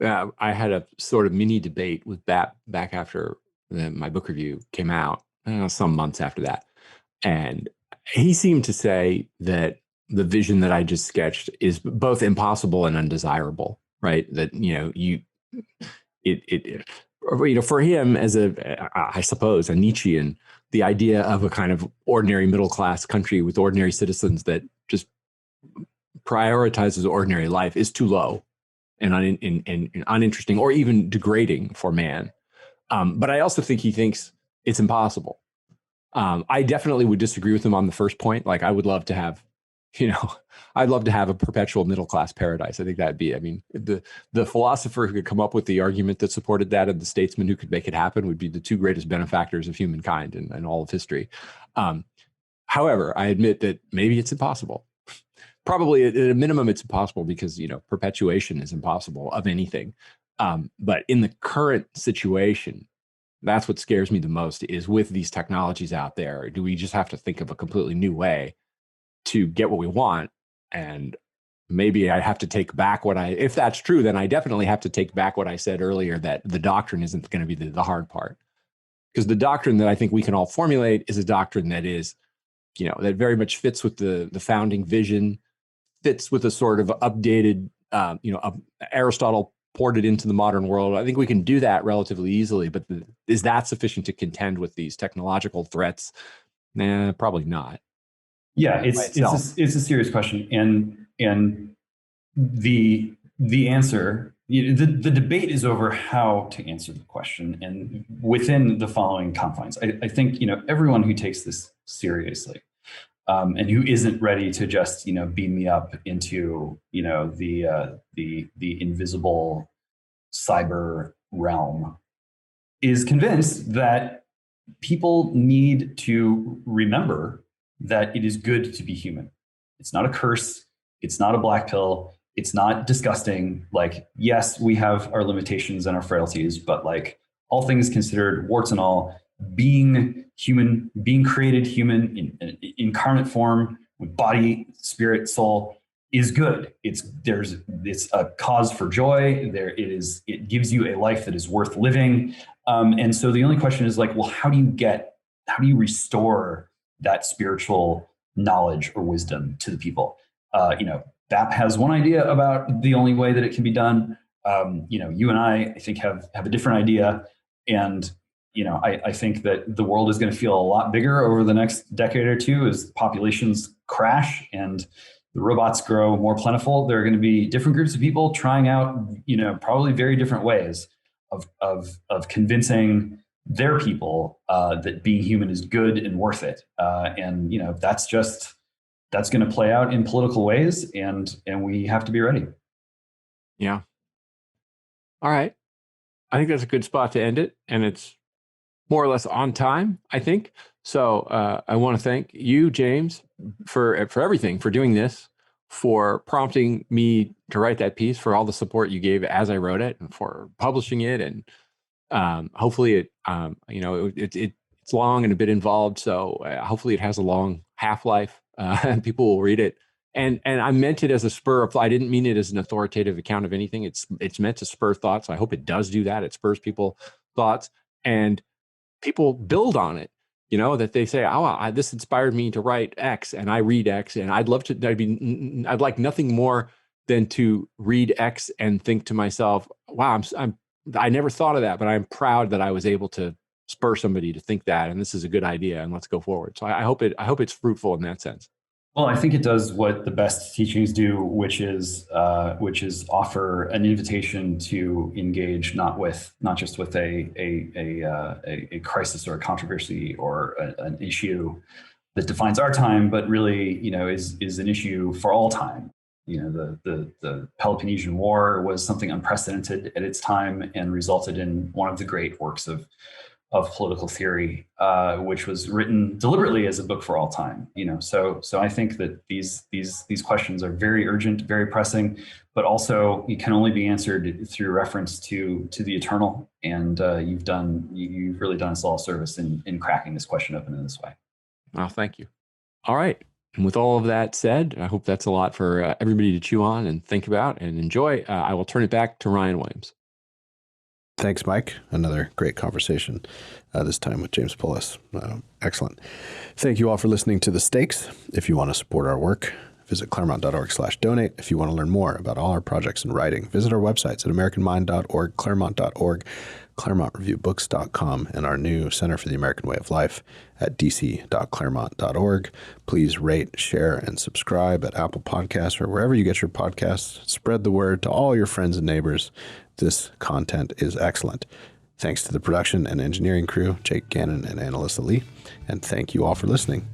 I had a sort of mini debate with back after my book review came out, some months after that. And he seemed to say that the vision that I just sketched is both impossible and undesirable, right? That, for him as I suppose, a Nietzschean, the idea of a kind of ordinary middle-class country with ordinary citizens that just prioritizes ordinary life is too low and uninteresting or even degrading for man. But I also think he thinks it's impossible. I definitely would disagree with him on the first point. Like, I would love to have, I'd love to have a perpetual middle-class paradise. I think that'd be, the philosopher who could come up with the argument that supported that and the statesman who could make it happen would be the two greatest benefactors of humankind in all of history. However, I admit that maybe it's impossible. Probably at a minimum, it's impossible because, perpetuation is impossible of anything. But in the current situation, that's what scares me the most, is with these technologies out there, do we just have to think of a completely new way to get what we want? And maybe I have to take back if that's true, then I definitely have to take back what I said earlier, that the doctrine isn't going to be the hard part. Because the doctrine that I think we can all formulate is a doctrine that is, that very much fits with the founding vision, fits with a sort of updated, Aristotle ported into the modern world. I think we can do that relatively easily, but is that sufficient to contend with these technological threats? Nah, probably not. Yeah, it's a serious question, and the answer, the debate is over how to answer the question, and within the following confines. I think everyone who takes this seriously, and who isn't ready to just beam me up into the invisible cyber realm, is convinced that people need to remember that it is good to be human. It's not a curse. It's not a black pill. It's not disgusting. Like, yes, we have our limitations and our frailties, but like all things considered, warts and all, being human, being created human in incarnate form with body, spirit, soul is good. It's a cause for joy. It gives you a life that is worth living. And so the only question is like, well, how do you restore that spiritual knowledge or wisdom to the people? BAP has one idea about the only way that it can be done. You and I think have a different idea. And, I think that the world is going to feel a lot bigger over the next decade or two as populations crash and the robots grow more plentiful. There are going to be different groups of people trying out, probably very different ways of convincing their people that being human is good and worth it. And that's going to play out in political ways, and we have to be ready. Yeah. All right. I think that's a good spot to end it, and it's more or less on time, I think. So I want to thank you, James, for everything, for doing this, for prompting me to write that piece, for all the support you gave as I wrote it, and for publishing it. And hopefully it's long and a bit involved. So hopefully it has a long half-life and people will read it. And I meant it as a spur of thought. I didn't mean it as an authoritative account of anything. It's meant to spur thoughts. I hope it does do that. It spurs people thoughts, and people build on it. That they say, "Oh, this inspired me to write X," and I read X, and I'd like nothing more than to read X and think to myself, "Wow, I never thought of that, but I'm proud that I was able to spur somebody to think that, and this is a good idea, and let's go forward." So I hope it's fruitful in that sense. Well, I think it does what the best teachings do, which is offer an invitation to engage not just with a crisis or a controversy or an issue that defines our time, but really is an issue for all time. The Peloponnesian War was something unprecedented at its time and resulted in one of the great works of political theory, which was written deliberately as a book for all time. So I think that these questions are very urgent, very pressing, but also it can only be answered through reference to the eternal. And you've really done us all a service in cracking this question open in this way. Oh, thank you. All right. And with all of that said, I hope that's a lot for everybody to chew on and think about and enjoy. I will turn it back to Ryan Williams. Thanks, Mike. Another great conversation, this time with James Poulos. Excellent. Thank you all for listening to The Stakes. If you want to support our work, visit claremont.org/donate. If you want to learn more about all our projects in writing, visit our websites at americanmind.org, claremont.org, claremontreviewbooks.com, and our new Center for the American Way of Life at dc.claremont.org. Please rate, share, and subscribe at Apple Podcasts or wherever you get your podcasts. Spread the word to all your friends and neighbors. This content is excellent. Thanks to the production and engineering crew, Jake Gannon and Annalisa Lee, and thank you all for listening.